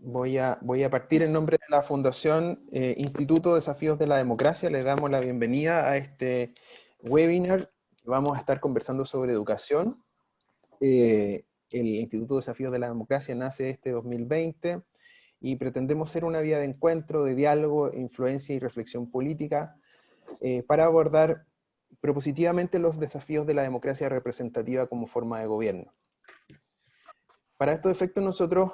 Voy a partir en nombre de la Fundación Instituto Desafíos de la Democracia. Les damos la bienvenida a este webinar. Vamos a estar conversando sobre educación. El Instituto Desafíos de la Democracia nace este 2020 y pretendemos ser una vía de encuentro, de diálogo, influencia y reflexión política para abordar propositivamente los desafíos de la democracia representativa como forma de gobierno. Para estos efectos nosotros,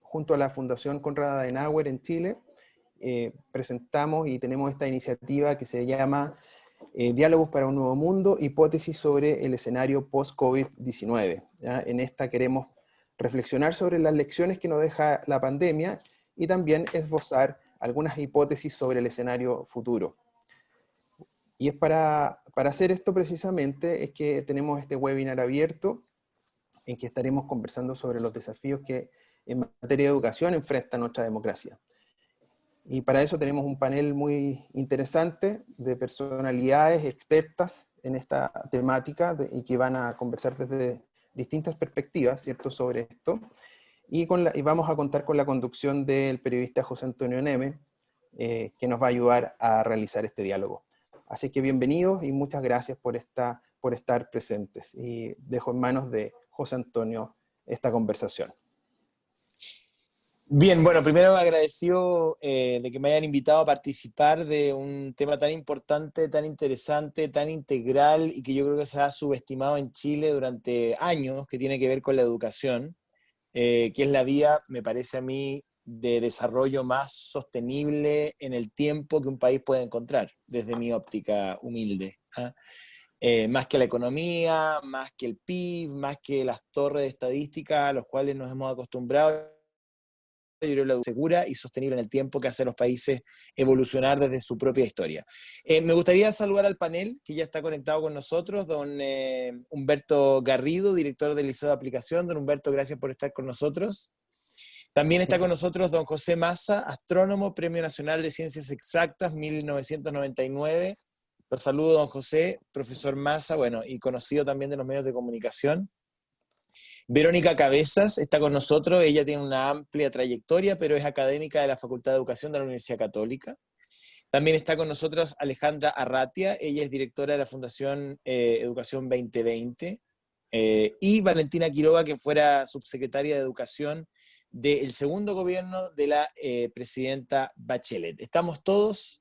junto a la Fundación Konrad Adenauer en Chile, presentamos y tenemos esta iniciativa que se llama Diálogos para un Nuevo Mundo, hipótesis sobre el escenario post-COVID-19. En esta queremos reflexionar sobre las lecciones que nos deja la pandemia y también esbozar algunas hipótesis sobre el escenario futuro. Y es para hacer esto precisamente es que tenemos este webinar abierto en que estaremos conversando sobre los desafíos que en materia de educación enfrenta nuestra democracia. Y para eso tenemos un panel muy interesante de personalidades expertas en esta temática y que van a conversar desde distintas perspectivas, ¿cierto?, sobre esto. Y vamos a contar con la conducción del periodista José Antonio Neme, que nos va a ayudar a realizar este diálogo. Así que bienvenidos y muchas gracias por estar presentes. Y dejo en manos de José Antonio esta conversación. Bien, bueno, primero agradecido de que me hayan invitado a participar de un tema tan importante, tan interesante, tan integral y que yo creo que se ha subestimado en Chile durante años, que tiene que ver con la educación, que es la vía, me parece a mí, de desarrollo más sostenible en el tiempo que un país puede encontrar, desde mi óptica humilde. Más que la economía, más que el PIB, más que las torres de estadística a los cuales nos hemos acostumbrado. Yo creo que la segura y sostenible en el tiempo que hace a los países evolucionar desde su propia historia. Me gustaría saludar al panel que ya está conectado con nosotros, don Humberto Garrido, director del Liceo de Aplicación. Don Humberto, gracias por estar con nosotros. También está con nosotros don José Massa, astrónomo, Premio Nacional de Ciencias Exactas, 1999. Los saludo, don José, profesor Massa, bueno, y conocido también de los medios de comunicación. Verónica Cabezas está con nosotros, ella tiene una amplia trayectoria, pero es académica de la Facultad de Educación de la Universidad Católica. También está con nosotros Alejandra Arratia, ella es directora de la Fundación Educación 2020, y Valentina Quiroga, quien fuera subsecretaria de Educación del segundo gobierno de la presidenta Bachelet.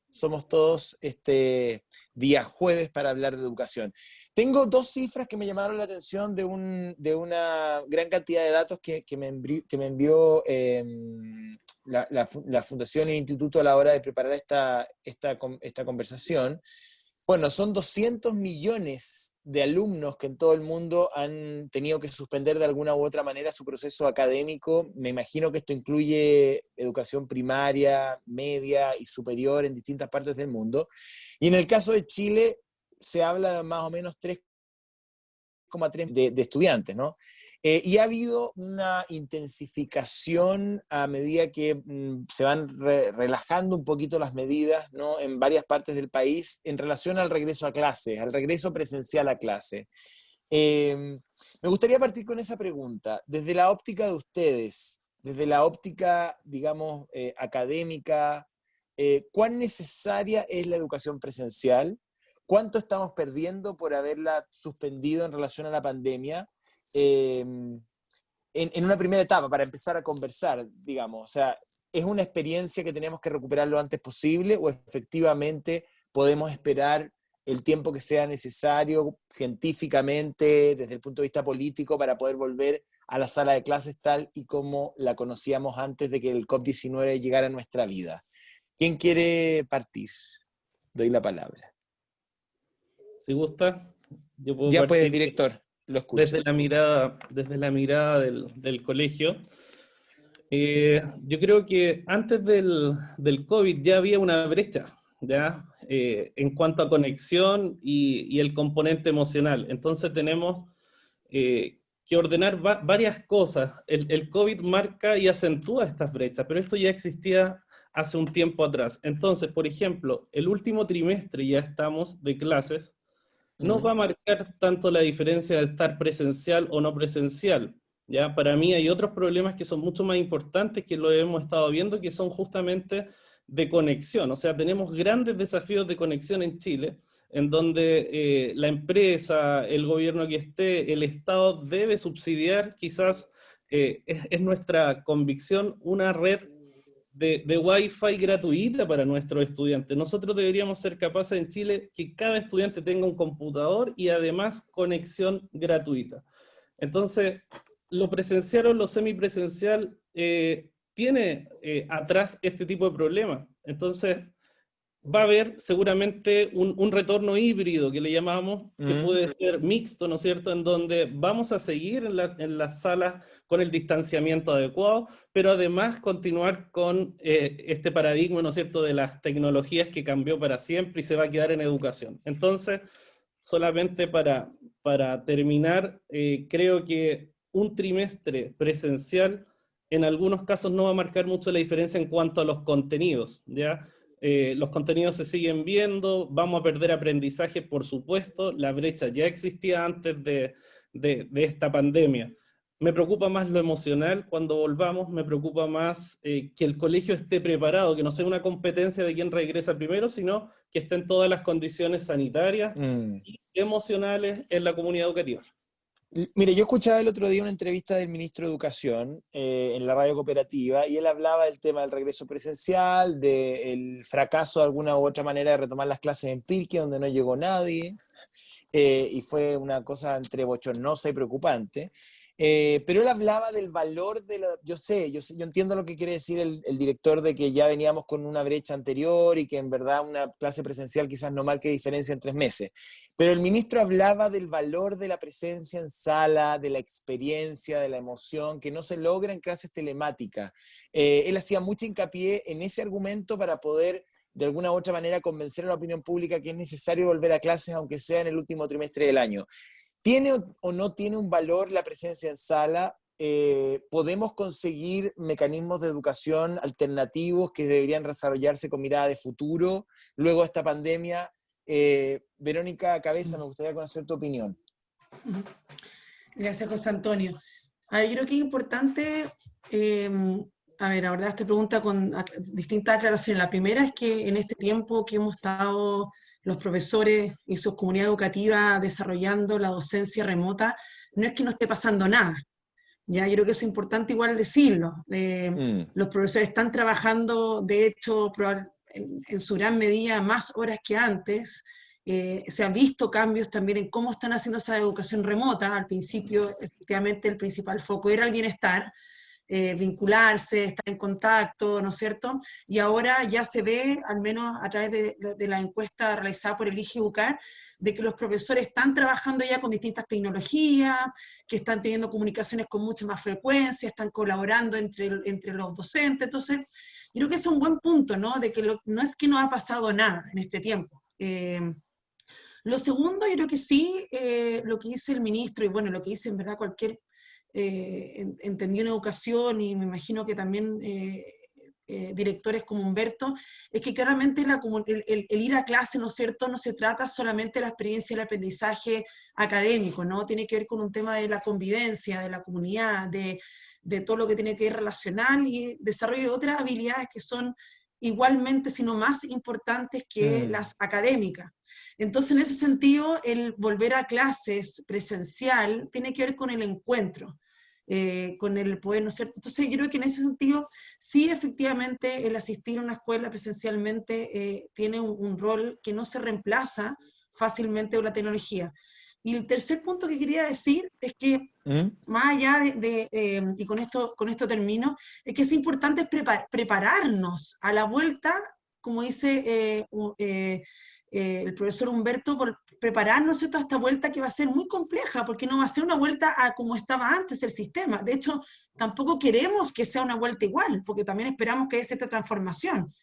Somos todos este día jueves para hablar de educación. Tengo dos cifras que me llamaron la atención de una gran cantidad de datos que me envió la Fundación e Instituto a la hora de preparar esta conversación. Bueno, son 200 millones de alumnos que en todo el mundo han tenido que suspender de alguna u otra manera su proceso académico. Me imagino que esto incluye educación primaria, media y superior en distintas partes del mundo. Y en el caso de Chile se habla de más o menos 3,3 de estudiantes, ¿no? Y ha habido una intensificación a medida que se van relajando un poquito las medidas, ¿no?, en varias partes del país en relación al regreso a clase, al regreso presencial a clase. Me gustaría partir con esa pregunta. Desde la óptica de ustedes, desde la óptica, digamos, académica, ¿cuán necesaria es la educación presencial? ¿Cuánto estamos perdiendo por haberla suspendido en relación a la pandemia? En una primera etapa, para empezar a conversar, digamos, o sea, ¿es una experiencia que tenemos que recuperar lo antes posible o efectivamente podemos esperar el tiempo que sea necesario científicamente, desde el punto de vista político, para poder volver a la sala de clases tal y como la conocíamos antes de que el COVID-19 llegara a nuestra vida? ¿Quién quiere partir? Doy la palabra. Si gusta, yo puedo ya puedes, partir director, lo escucho. desde la mirada del colegio. Yo creo que antes del COVID ya había una brecha, ¿ya? En cuanto a conexión y el componente emocional. Entonces tenemos que ordenar varias cosas. El COVID marca y acentúa estas brechas, pero esto ya existía hace un tiempo atrás. Entonces, por ejemplo, el último trimestre ya estamos de clases, no va a marcar tanto la diferencia de estar presencial o no presencial, ¿ya? Para mí hay otros problemas que son mucho más importantes, que lo hemos estado viendo, que son justamente de conexión. O sea, tenemos grandes desafíos de conexión en Chile, en donde la empresa, el gobierno que esté, el Estado debe subsidiar, quizás es nuestra convicción, una red de Wi-Fi gratuita para nuestros estudiantes. Nosotros deberíamos ser capaces en Chile que cada estudiante tenga un computador y además conexión gratuita. Entonces, lo presencial o lo semipresencial tiene atrás este tipo de problemas. Entonces, va a haber seguramente un retorno híbrido que le llamamos, que puede ser mixto, ¿no es cierto?, en donde vamos a seguir en las salas con el distanciamiento adecuado, pero además continuar con este paradigma, ¿no es cierto?, de las tecnologías que cambió para siempre y se va a quedar en educación. Entonces, solamente para terminar, creo que un trimestre presencial en algunos casos no va a marcar mucho la diferencia en cuanto a los contenidos, ¿ya? Los contenidos se siguen viendo, vamos a perder aprendizaje, por supuesto, la brecha ya existía antes de esta pandemia. Me preocupa más lo emocional cuando volvamos, me preocupa más que el colegio esté preparado, que no sea una competencia de quién regresa primero, sino que estén todas las condiciones sanitarias y emocionales en la comunidad educativa. Mire, yo escuchaba el otro día una entrevista del ministro de Educación en la radio cooperativa, y él hablaba del tema del regreso presencial, del fracaso de alguna u otra manera de retomar las clases en Pirque, donde no llegó nadie, y fue una cosa entre bochornosa y preocupante. Pero él hablaba del valor de la... Yo entiendo lo que quiere decir el director, de que ya veníamos con una brecha anterior y que en verdad una clase presencial quizás no marque diferencia en 3 meses. Pero el ministro hablaba del valor de la presencia en sala, de la experiencia, de la emoción, que no se logra en clases telemáticas. Él hacía mucho hincapié en ese argumento para poder, de alguna u otra manera, convencer a la opinión pública que es necesario volver a clases, aunque sea en el último trimestre del año. ¿Tiene o no tiene un valor la presencia en sala? ¿Podemos conseguir mecanismos de educación alternativos que deberían desarrollarse con mirada de futuro luego de esta pandemia? Verónica Cabeza, me gustaría conocer tu opinión. Gracias, José Antonio. A ver, yo creo que es importante abordar esta pregunta con distintas aclaraciones. La primera es que en este tiempo que hemos estado los profesores y sus comunidades educativas desarrollando la docencia remota, no es que no esté pasando nada. Ya, yo creo que eso es importante igual decirlo. Los profesores están trabajando, de hecho, en su gran medida, más horas que antes. Se han visto cambios también en cómo están haciendo esa educación remota. Al principio, efectivamente, el principal foco era el bienestar, vincularse, estar en contacto, ¿no es cierto? Y ahora ya se ve, al menos a través de la encuesta realizada por el Elige Educar, de que los profesores están trabajando ya con distintas tecnologías, que están teniendo comunicaciones con mucha más frecuencia, están colaborando entre los docentes. Entonces, yo creo que ese es un buen punto, ¿no? De que no es que no ha pasado nada en este tiempo. Lo segundo, yo creo que sí, lo que dice el ministro, y bueno, lo que dice en verdad cualquier entendido en educación, y me imagino que también directores como Humberto, es que claramente el ir a clase, ¿no es cierto?, no se trata solamente de la experiencia del aprendizaje académico, ¿no? Tiene que ver con un tema de la convivencia, de la comunidad, de todo lo que tiene que ver relacional y desarrollo de otras habilidades que son igualmente, sino más importantes que las académicas. Entonces, en ese sentido, el volver a clases presencial tiene que ver con el encuentro, con el poder, ¿no es cierto? Entonces, yo creo que en ese sentido, sí, efectivamente, el asistir a una escuela presencialmente tiene un rol que no se reemplaza fácilmente por la tecnología. Y el tercer punto que quería decir es que, más allá y con esto termino, es que es importante prepararnos a la vuelta, como dice el profesor Humberto, por prepararnos a esta vuelta que va a ser muy compleja, porque no va a ser una vuelta a como estaba antes el sistema. De hecho, tampoco queremos que sea una vuelta igual, porque también esperamos que haya esta transformación.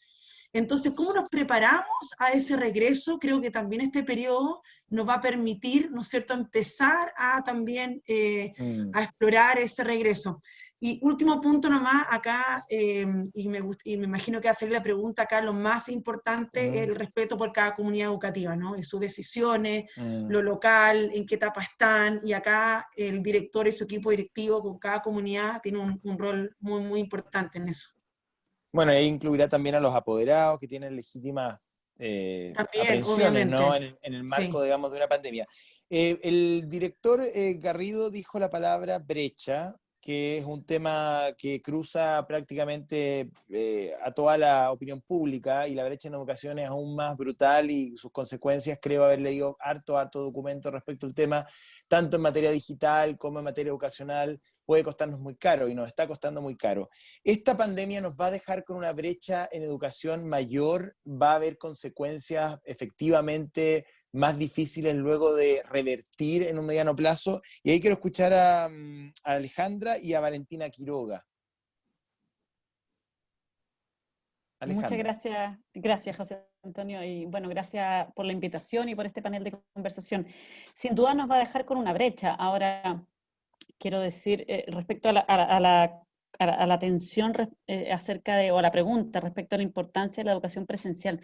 Entonces, ¿cómo nos preparamos a ese regreso? Creo que también este periodo nos va a permitir, ¿no es cierto?, empezar a también a explorar ese regreso. Y último punto nomás, acá, y me imagino que va a salir la pregunta acá, lo más importante es el respeto por cada comunidad educativa, ¿no? Y sus decisiones, lo local, en qué etapa están, y acá el director y su equipo directivo con cada comunidad tiene un rol muy, muy importante en eso. Bueno, ahí incluirá también a los apoderados que tienen legítimas También, aprensiones, obviamente, ¿no? En el marco, sí. digamos, de una pandemia. El director Garrido dijo la palabra brecha, que es un tema que cruza prácticamente a toda la opinión pública, y la brecha en educación es aún más brutal, y sus consecuencias, creo haber leído harto documento respecto al tema, tanto en materia digital como en materia educacional. Puede costarnos muy caro y nos está costando muy caro. ¿Esta pandemia nos va a dejar con una brecha en educación mayor? ¿Va a haber consecuencias efectivamente más difíciles luego de revertir en un mediano plazo? Y ahí quiero escuchar a Alejandra y a Valentina Quiroga. Muchas Alejandra. gracias José Antonio, y bueno, gracias por la invitación y por este panel de conversación. Sin duda nos va a dejar con una brecha. Ahora, quiero decir, respecto a la atención acerca de, o a la pregunta respecto a la importancia de la educación presencial.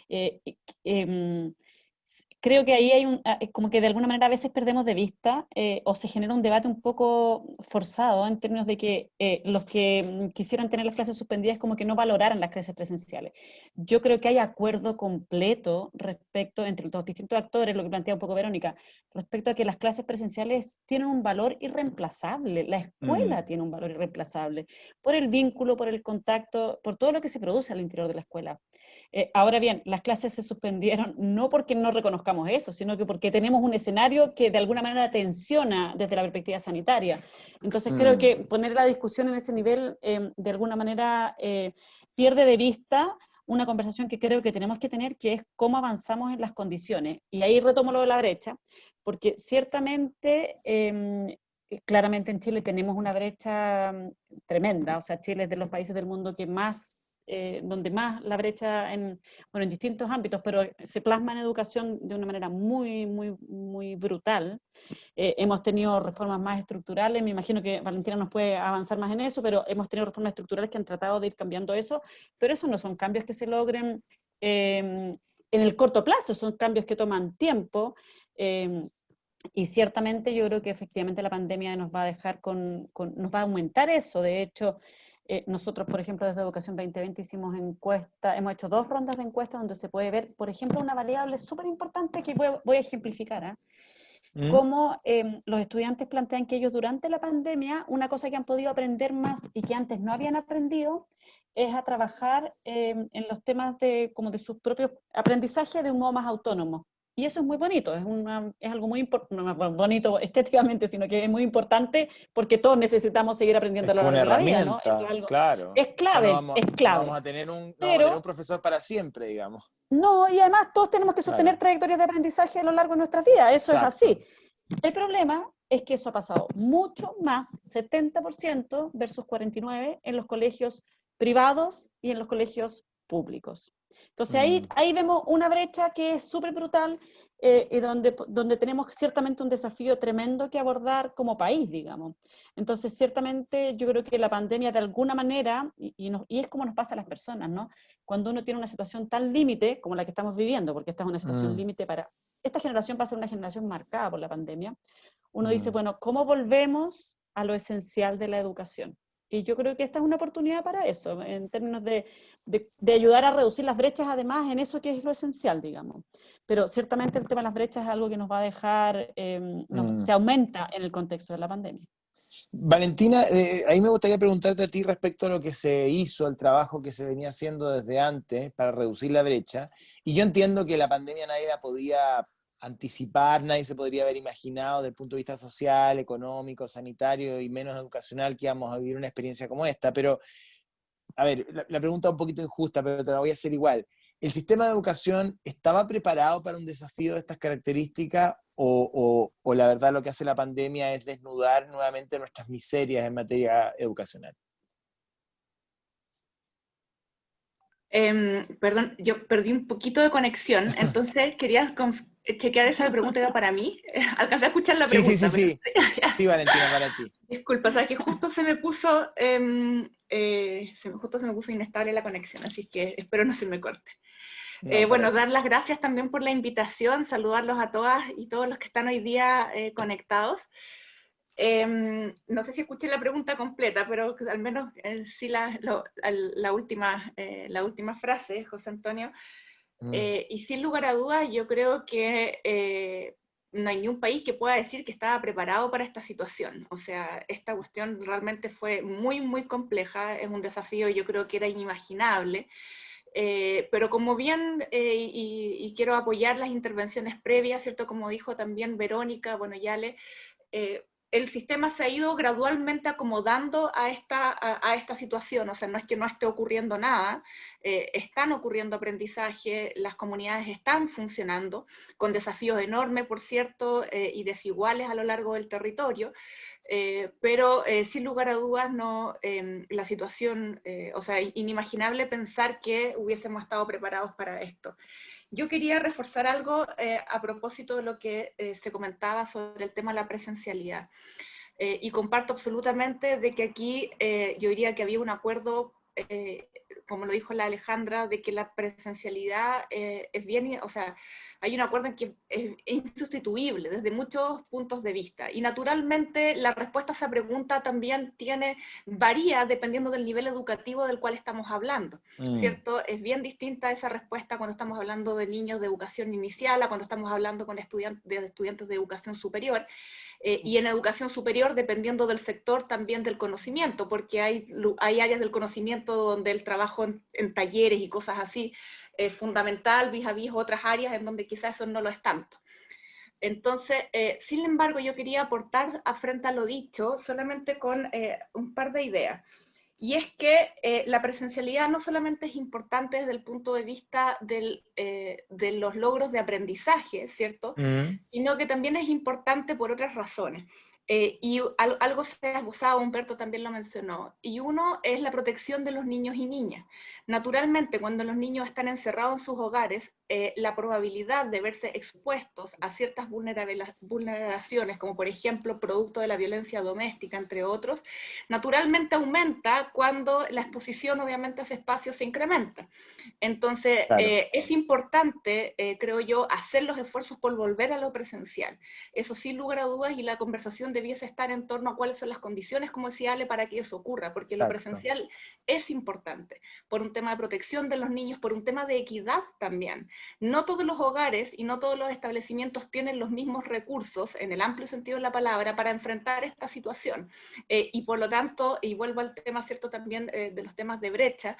Eh, em, Creo que ahí hay como que de alguna manera a veces perdemos de vista o se genera un debate un poco forzado en términos de que los que quisieran tener las clases suspendidas como que no valoraran las clases presenciales. Yo creo que hay acuerdo completo respecto entre los distintos actores, lo que plantea un poco Verónica, respecto a que las clases presenciales tienen un valor irreemplazable, la escuela tiene un valor irreemplazable, por el vínculo, por el contacto, por todo lo que se produce al interior de la escuela. Ahora bien, las clases se suspendieron no porque no reconozcamos eso, sino que porque tenemos un escenario que de alguna manera tensiona desde la perspectiva sanitaria. Entonces creo que poner la discusión en ese nivel de alguna manera pierde de vista una conversación que creo que tenemos que tener, que es cómo avanzamos en las condiciones. Y ahí retomo lo de la brecha, porque ciertamente, claramente en Chile tenemos una brecha tremenda, o sea, Chile es de los países del mundo que más donde más la brecha en distintos ámbitos, pero se plasma en educación de una manera muy brutal. Hemos tenido reformas más estructurales, me imagino que Valentina nos puede avanzar más en eso, pero hemos tenido reformas estructurales que han tratado de ir cambiando eso, pero esos no son cambios que se logren en el corto plazo, son cambios que toman tiempo. Y ciertamente yo creo que efectivamente la pandemia nos va a dejar nos va a aumentar eso. De hecho, nosotros, por ejemplo, desde Educación 2020 hicimos encuestas, hemos hecho 2 rondas de encuestas donde se puede ver, por ejemplo, una variable súper importante que voy a ejemplificar, cómo los estudiantes plantean que ellos durante la pandemia, una cosa que han podido aprender más y que antes no habían aprendido, es a trabajar en los temas como de sus propios aprendizajes de un modo más autónomo. Y eso es muy bonito, es algo muy no bonito estéticamente, sino que es muy importante porque todos necesitamos seguir aprendiendo Es a lo como una largo de la vida, ¿no? Eso herramienta, es algo, claro. es O sea, clave, es no clave. vamos a tener no vamos a tener un Pero profesor para siempre, digamos. no, y además todos tenemos que sostener Claro, trayectorias de aprendizaje a lo largo de nuestras vidas, eso es exacto. así. El problema es que eso ha pasado mucho más, 70% versus 49% en los colegios privados y en los colegios públicos. Entonces ahí vemos una brecha que es súper brutal y donde tenemos ciertamente un desafío tremendo que abordar como país, digamos. Entonces ciertamente yo creo que la pandemia de alguna manera, y es como nos pasa a las personas, ¿no? Cuando uno tiene una situación tan límite como la que estamos viviendo, porque esta es una situación límite para... Esta generación va a ser una generación marcada por la pandemia. Uno dice, bueno, ¿cómo volvemos a lo esencial de la educación? Y yo creo que esta es una oportunidad para eso, en términos de ayudar a reducir las brechas, además, en eso que es lo esencial, digamos. Pero ciertamente el tema de las brechas es algo que nos va a dejar, se aumenta en el contexto de la pandemia. Valentina, ahí me gustaría preguntarte a ti respecto a lo que se hizo, el trabajo que se venía haciendo desde antes para reducir la brecha. Y yo entiendo que la pandemia nadie la podía anticipar, nadie se podría haber imaginado desde el punto de vista social, económico, sanitario y menos educacional que íbamos a vivir una experiencia como esta. Pero, a ver, la pregunta es un poquito injusta, pero te la voy a hacer igual. ¿El sistema de educación estaba preparado para un desafío de estas características o la verdad lo que hace la pandemia es desnudar nuevamente nuestras miserias en materia educacional? Perdón, yo perdí un poquito de conexión, entonces quería chequear esa pregunta era para mí. Alcancé a escuchar la Sí, pregunta. sí. Sí, Valentina, para ti. Disculpa, sabes que justo se me puso justo se me puso inestable la conexión, así que espero no se me corte. No, Bueno, para ti. dar las gracias también por la invitación, saludarlos a todas y todos los que están hoy día conectados. No sé si escuché la pregunta completa, pero al menos sí la última frase, José Antonio. Y sin lugar a dudas, yo creo que no hay ni un país que pueda decir que estaba preparado para esta situación. O sea, esta cuestión realmente fue muy, muy compleja, es un desafío, yo creo que era inimaginable. Pero como bien, y quiero apoyar las intervenciones previas, ¿cierto? Como dijo también Verónica, bueno, Yale, el sistema se ha ido gradualmente acomodando a esta situación, o sea, no es que no esté ocurriendo nada, están ocurriendo aprendizaje, las comunidades están funcionando, con desafíos enormes, por cierto, y desiguales a lo largo del territorio, pero sin lugar a dudas, no, la situación, o sea, inimaginable pensar que hubiésemos estado preparados para esto. Yo quería reforzar algo a propósito de lo que se comentaba sobre el tema de la presencialidad. Y comparto absolutamente de que aquí yo diría que había un acuerdo, como lo dijo la Alejandra, de que la presencialidad es bien, o sea, hay un acuerdo en que es insustituible desde muchos puntos de vista. Y naturalmente la respuesta a esa pregunta también varía dependiendo del nivel educativo del cual estamos hablando, ¿cierto? Es bien distinta esa respuesta cuando estamos hablando de niños de educación inicial a cuando estamos hablando con estudiantes de educación superior. Y en educación superior, dependiendo del sector, también del conocimiento, porque hay áreas del conocimiento donde el trabajo en talleres y cosas así es fundamental, vis a vis otras áreas en donde quizás eso no lo es tanto. Entonces, sin embargo, yo quería aportar frente a lo dicho solamente con un par de ideas. Y es que la presencialidad no solamente es importante desde el punto de vista de los logros de aprendizaje, ¿cierto? Sino que también es importante por otras razones. Y algo se ha esbozado, Humberto también lo mencionó, y uno es la protección de los niños y niñas. Naturalmente, cuando los niños están encerrados en sus hogares, la probabilidad de verse expuestos a ciertas vulneraciones, como por ejemplo producto de la violencia doméstica, entre otros, naturalmente aumenta cuando la exposición obviamente a ese espacio se incrementa. Entonces, claro, es importante, creo yo, hacer los esfuerzos por volver a lo presencial. Eso sin lugar a dudas, y la conversación debiese estar en torno a cuáles son las condiciones, como decía Ale, para que eso ocurra, porque lo presencial es importante, por un tema de protección de los niños, por un tema de equidad también. No todos los hogares y no todos los establecimientos tienen los mismos recursos, en el amplio sentido de la palabra, para enfrentar esta situación. Y por lo tanto, y vuelvo al tema, ¿cierto?, también de los temas de brecha,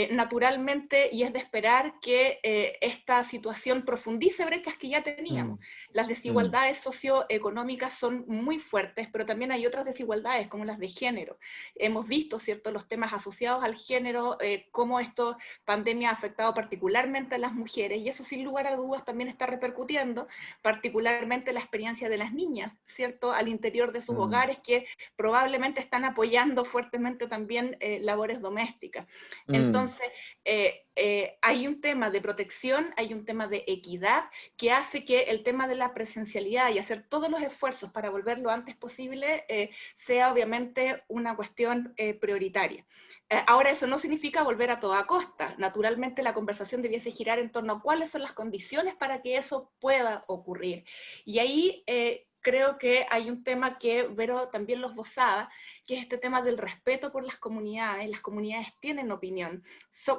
naturalmente, y es de esperar que esta situación profundice brechas que ya teníamos. Las desigualdades socioeconómicas son muy fuertes, pero también hay otras desigualdades, como las de género. Hemos visto, ¿cierto?, los temas asociados al género, cómo esta pandemia ha afectado particularmente a las mujeres, y eso sin lugar a dudas también está repercutiendo particularmente la experiencia de las niñas, ¿cierto?, al interior de sus hogares, que probablemente están apoyando fuertemente también labores domésticas. Entonces, hay un tema de protección, hay un tema de equidad que hace que el tema de la presencialidad y hacer todos los esfuerzos para volver lo antes posible sea obviamente una cuestión prioritaria. Ahora, eso no significa volver a toda costa. Naturalmente, la conversación debiese girar en torno a cuáles son las condiciones para que eso pueda ocurrir. Y ahí creo que hay un tema que Vero también lo esbozaba, que es este tema del respeto por las comunidades. Las comunidades tienen opinión,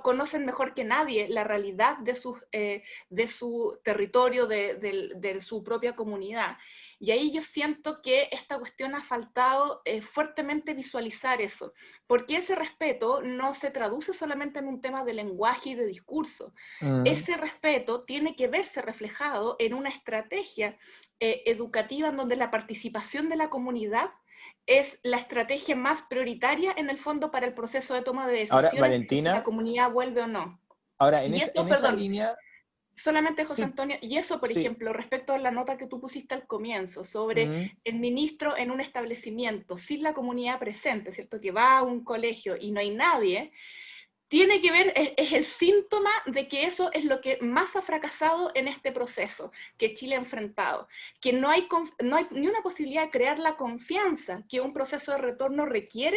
conocen mejor que nadie la realidad de su territorio, de su propia comunidad. Y ahí yo siento que esta cuestión ha faltado fuertemente visualizar eso, porque ese respeto no se traduce solamente en un tema de lenguaje y de discurso. Ese respeto tiene que verse reflejado en una estrategia educativa en donde la participación de la comunidad es la estrategia más prioritaria en el fondo para el proceso de toma de decisiones. Ahora, Valentina, si la comunidad vuelve o no. Ahora, en esa línea... Solamente, José Antonio, y eso, por ejemplo, respecto a la nota que tú pusiste al comienzo, sobre el ministro en un establecimiento, sin la comunidad presente, ¿cierto? Que va a un colegio y no hay nadie, tiene que ver, es el síntoma de que eso es lo que más ha fracasado en este proceso que Chile ha enfrentado, que no hay ni una posibilidad de crear la confianza que un proceso de retorno requiere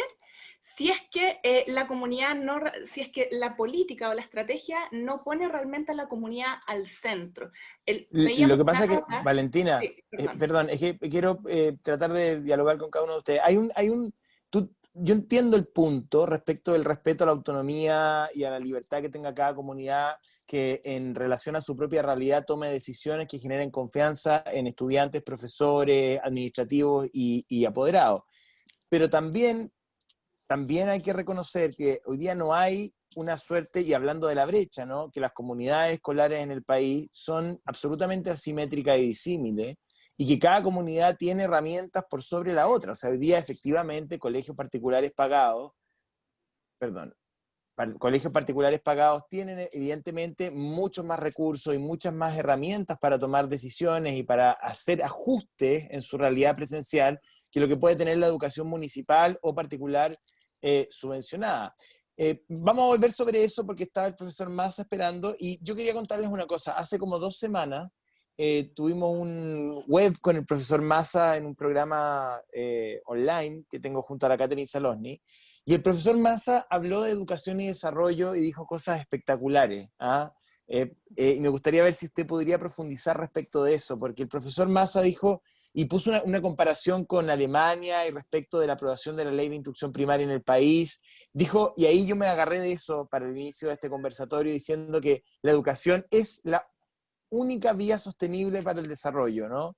si es que la comunidad no, si es que la política o la estrategia no pone realmente a la comunidad al centro. Lo que pasa es que, nota, Valentina, sí, perdón, es que quiero tratar de dialogar con cada uno de ustedes. Yo entiendo el punto respecto del respeto a la autonomía y a la libertad que tenga cada comunidad, que en relación a su propia realidad tome decisiones que generen confianza en estudiantes, profesores, administrativos y apoderados. Pero también hay que reconocer que hoy día no hay una suerte, y hablando de la brecha, ¿no? Que las comunidades escolares en el país son absolutamente asimétricas y disímiles, y que cada comunidad tiene herramientas por sobre la otra. O sea, hoy día efectivamente colegios particulares pagados tienen evidentemente muchos más recursos y muchas más herramientas para tomar decisiones y para hacer ajustes en su realidad presencial que lo que puede tener la educación municipal o particular subvencionada. Vamos a volver sobre eso porque estaba el profesor Massa esperando, y yo quería contarles una cosa. Hace como 2 semanas tuvimos un web con el profesor Massa en un programa online que tengo junto a la Catherine Salosny, y el profesor Massa habló de educación y desarrollo y dijo cosas espectaculares. Y me gustaría ver si usted podría profundizar respecto de eso, porque el profesor Massa dijo, y puso una comparación con Alemania y respecto de la aprobación de la ley de instrucción primaria en el país. Dijo, y ahí yo me agarré de eso para el inicio de este conversatorio, diciendo que la educación es la única vía sostenible para el desarrollo, ¿no?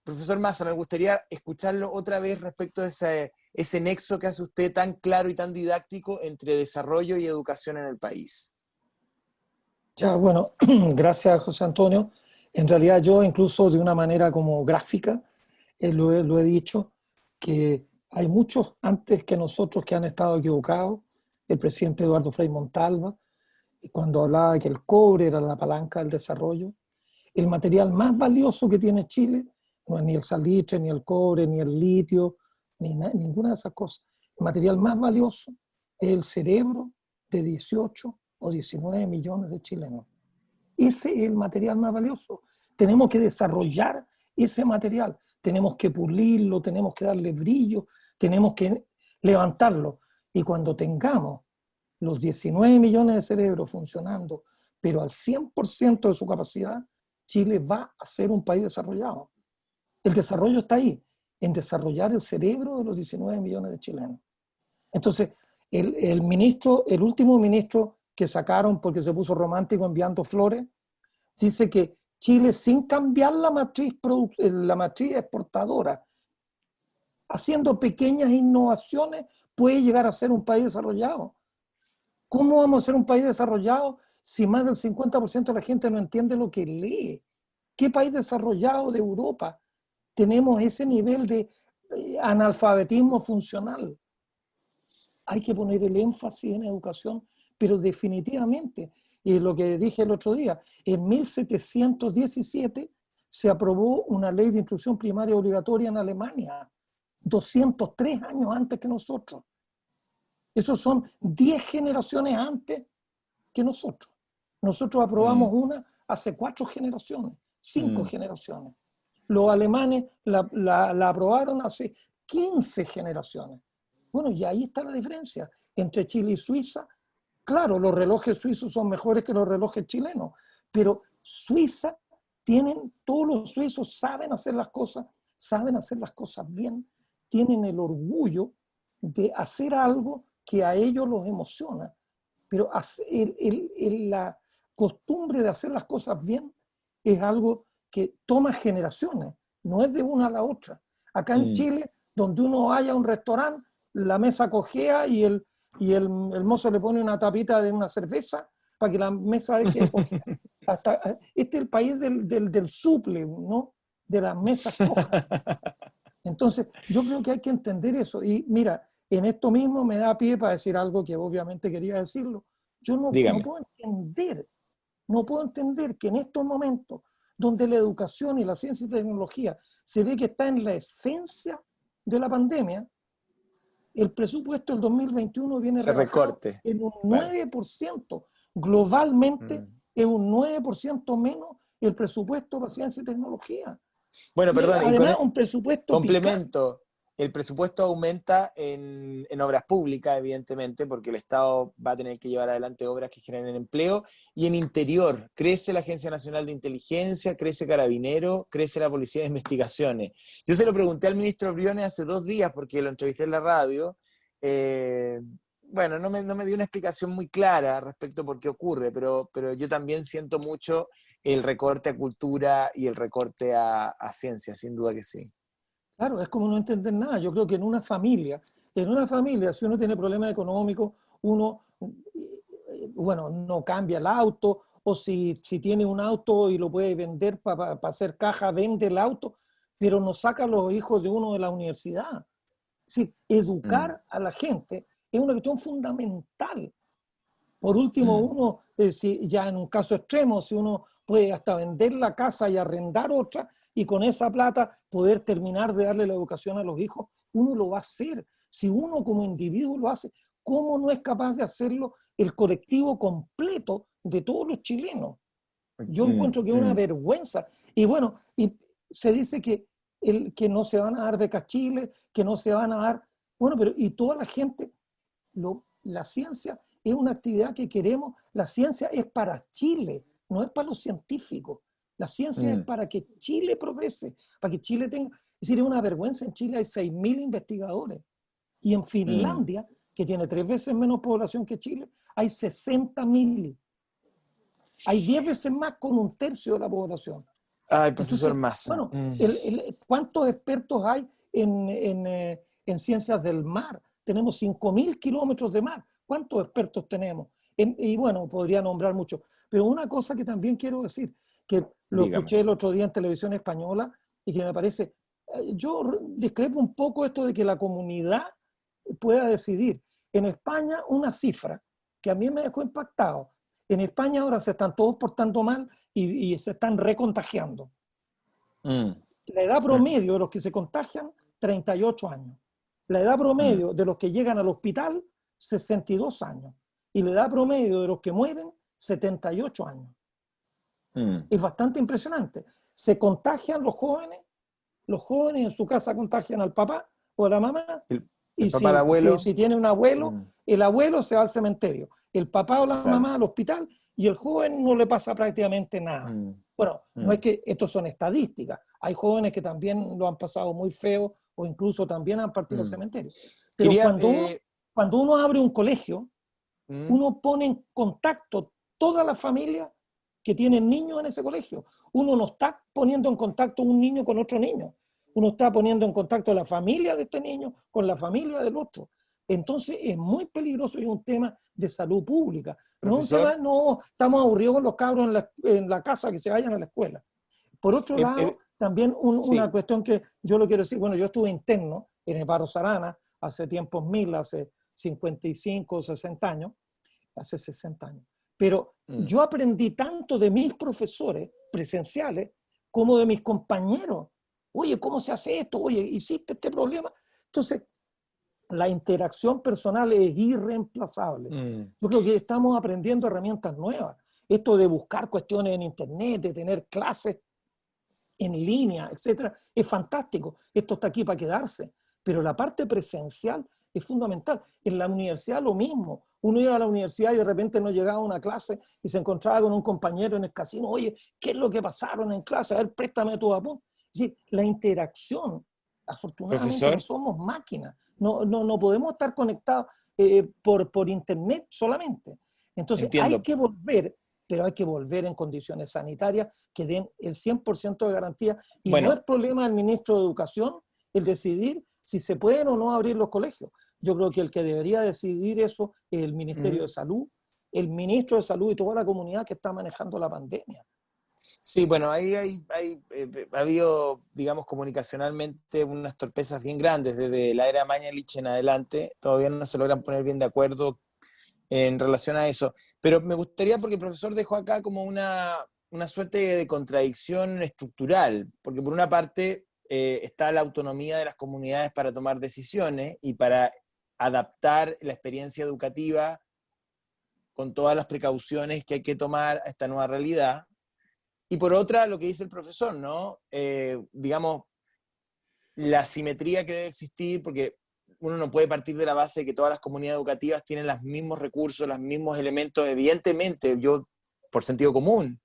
Profesor Massa, me gustaría escucharlo otra vez respecto de ese nexo que hace usted tan claro y tan didáctico entre desarrollo y educación en el país. Ya, bueno, gracias José Antonio. En realidad yo incluso de una manera como gráfica lo he dicho, que hay muchos antes que nosotros que han estado equivocados. El presidente Eduardo Frei Montalva, cuando hablaba de que el cobre era la palanca del desarrollo. El material más valioso que tiene Chile no es ni el salitre, ni el cobre, ni el litio, ninguna de esas cosas. El material más valioso es el cerebro de 18 o 19 millones de chilenos. Ese es el material más valioso. Tenemos que desarrollar ese material, tenemos que pulirlo, tenemos que darle brillo, tenemos que levantarlo. Y cuando tengamos los 19 millones de cerebros funcionando, pero al 100% de su capacidad, Chile va a ser un país desarrollado. El desarrollo está ahí, en desarrollar el cerebro de los 19 millones de chilenos. Entonces, el último ministro que sacaron porque se puso romántico enviando flores, dice que Chile, sin cambiar la matriz exportadora, haciendo pequeñas innovaciones, puede llegar a ser un país desarrollado. ¿Cómo vamos a ser un país desarrollado si más del 50% de la gente no entiende lo que lee? ¿Qué país desarrollado de Europa tenemos ese nivel de analfabetismo funcional? Hay que poner el énfasis en educación, pero definitivamente, y lo que dije el otro día, en 1717 se aprobó una ley de instrucción primaria obligatoria en Alemania, 203 años antes que nosotros. Esos son 10 generaciones antes que nosotros. Nosotros aprobamos una hace 4 generaciones, 5 generaciones. Los alemanes la aprobaron hace 15 generaciones. Bueno, y ahí está la diferencia entre Chile y Suiza. Claro, los relojes suizos son mejores que los relojes chilenos, pero Suiza todos los suizos saben hacer las cosas bien, tienen el orgullo de hacer algo que a ellos los emociona, pero la costumbre de hacer las cosas bien es algo que toma generaciones, no es de una a la otra. Acá en Chile, donde uno vaya a un restaurante, la mesa cojea y el mozo le pone una tapita de una cerveza para que la mesa deje de cojear. Este es el país del suple, ¿no? De las mesas cojas. Entonces, yo creo que hay que entender eso. Y mira, en esto mismo me da pie para decir algo que obviamente quería decirlo. Yo no puedo entender que en estos momentos, donde la educación y la ciencia y tecnología se ve que está en la esencia de la pandemia, el presupuesto del 2021 viene Se rebajado recorte. en un Claro. 9%. Globalmente Mm. es un 9% menos el presupuesto para ciencia y tecnología. Bueno, Y perdón, y además un presupuesto picante. complemento. El presupuesto aumenta en obras públicas, evidentemente, porque el Estado va a tener que llevar adelante obras que generen empleo, y en interior crece la Agencia Nacional de Inteligencia, crece Carabinero, crece la Policía de Investigaciones. Yo se lo pregunté al ministro Briones hace 2 días, porque lo entrevisté en la radio. Bueno, no me dio una explicación muy clara respecto a por qué ocurre, pero yo también siento mucho el recorte a cultura y el recorte a ciencia, sin duda que sí. Claro, es como no entender nada. Yo creo que en una familia, si uno tiene problemas económicos, uno, bueno, no cambia el auto, o si tiene un auto y lo puede vender para hacer caja, vende el auto, pero no saca a los hijos de uno de la universidad. Es decir, educar a la gente es una cuestión fundamental. Por último, uno, si ya en un caso extremo, si uno puede hasta vender la casa y arrendar otra, y con esa plata poder terminar de darle la educación a los hijos, uno lo va a hacer. Si uno como individuo lo hace, ¿cómo no es capaz de hacerlo el colectivo completo de todos los chilenos? Yo encuentro que es una vergüenza. Y bueno, y se dice que no se van a dar becas Chile, que no se van a dar... Bueno, pero y toda la gente, la ciencia es una actividad que queremos. La ciencia es para Chile, no es para los científicos. La ciencia es para que Chile progrese, para que Chile tenga... Es decir, es una vergüenza. En Chile hay 6.000 investigadores. Y en Finlandia, que tiene 3 veces menos población que Chile, hay 60.000. Hay 10 veces más con 1/3 de la población. Ay, profesor Entonces, Massa. bueno, ¿cuántos expertos hay en ciencias del mar? Tenemos 5.000 kilómetros de mar. ¿Cuántos expertos tenemos? Y bueno, podría nombrar muchos. Pero una cosa que también quiero decir, que lo escuché el otro día en televisión española y que me parece, yo discrepo un poco esto de que la comunidad pueda decidir. En España, una cifra que a mí me dejó impactado. En España ahora se están todos portando mal y se están recontagiando. La edad promedio de los que se contagian, 38 años. La edad promedio de los que llegan al hospital, 62 años. Y la edad promedio de los que mueren, 78 años. Es bastante impresionante. Se contagian los jóvenes en su casa contagian al papá o a la mamá. El papá al abuelo. Si tiene un abuelo, el abuelo se va al cementerio, el papá o la mamá al hospital, y el joven no le pasa prácticamente nada. Bueno, no es que estos son estadísticas, hay jóvenes que también lo han pasado muy feo o incluso también han partido al cementerio. Pero cuando uno abre un colegio, uno pone en contacto toda la familia que tienen niños en ese colegio. Uno no está poniendo en contacto un niño con otro niño. Uno está poniendo en contacto a la familia de este niño con la familia del otro. Entonces es muy peligroso y es un tema de salud pública. No, estamos aburridos con los cabros en la casa, que se vayan a la escuela. Por otro lado, también una cuestión que yo lo quiero decir, bueno, yo estuve interno en el Barros Arana hace tiempos hace 55 o 60 años, hace 60 años. Pero yo aprendí tanto de mis profesores presenciales como de mis compañeros. Oye, ¿cómo se hace esto? Oye, ¿hiciste este problema? Entonces, la interacción personal es irreemplazable. Yo creo que estamos aprendiendo herramientas nuevas. Esto de buscar cuestiones en internet, de tener clases en línea, etcétera, es fantástico. Esto está aquí para quedarse. Pero la parte presencial es fundamental. En la universidad lo mismo. Uno iba a la universidad y de repente no llegaba a una clase y se encontraba con un compañero en el casino. Oye, ¿qué es lo que pasaron en clase? A ver, préstame tu apunte. Es decir, la interacción, afortunadamente no somos máquinas. No podemos estar conectados por internet solamente. Entonces hay que volver, pero hay que volver en condiciones sanitarias que den el 100% de garantía. Y no es problema del ministro de Educación el decidir si se pueden o no abrir los colegios. Yo creo que el que debería decidir eso es el Ministerio de Salud, el ministro de Salud y toda la comunidad que está manejando la pandemia. Sí, bueno, ahí ha habido, digamos, comunicacionalmente unas torpezas bien grandes desde la era Mañalich en adelante. Todavía no se logran poner bien de acuerdo en relación a eso. Pero me gustaría, porque el profesor dejó acá como una suerte de contradicción estructural, porque por una parte está la autonomía de las comunidades para tomar decisiones y para adaptar la experiencia educativa con todas las precauciones que hay que tomar a esta nueva realidad. Y por otra, lo que dice el profesor, ¿no? Digamos, la simetría que debe existir, porque uno no puede partir de la base de que todas las comunidades educativas tienen los mismos recursos, los mismos elementos. Evidentemente, yo, por sentido común,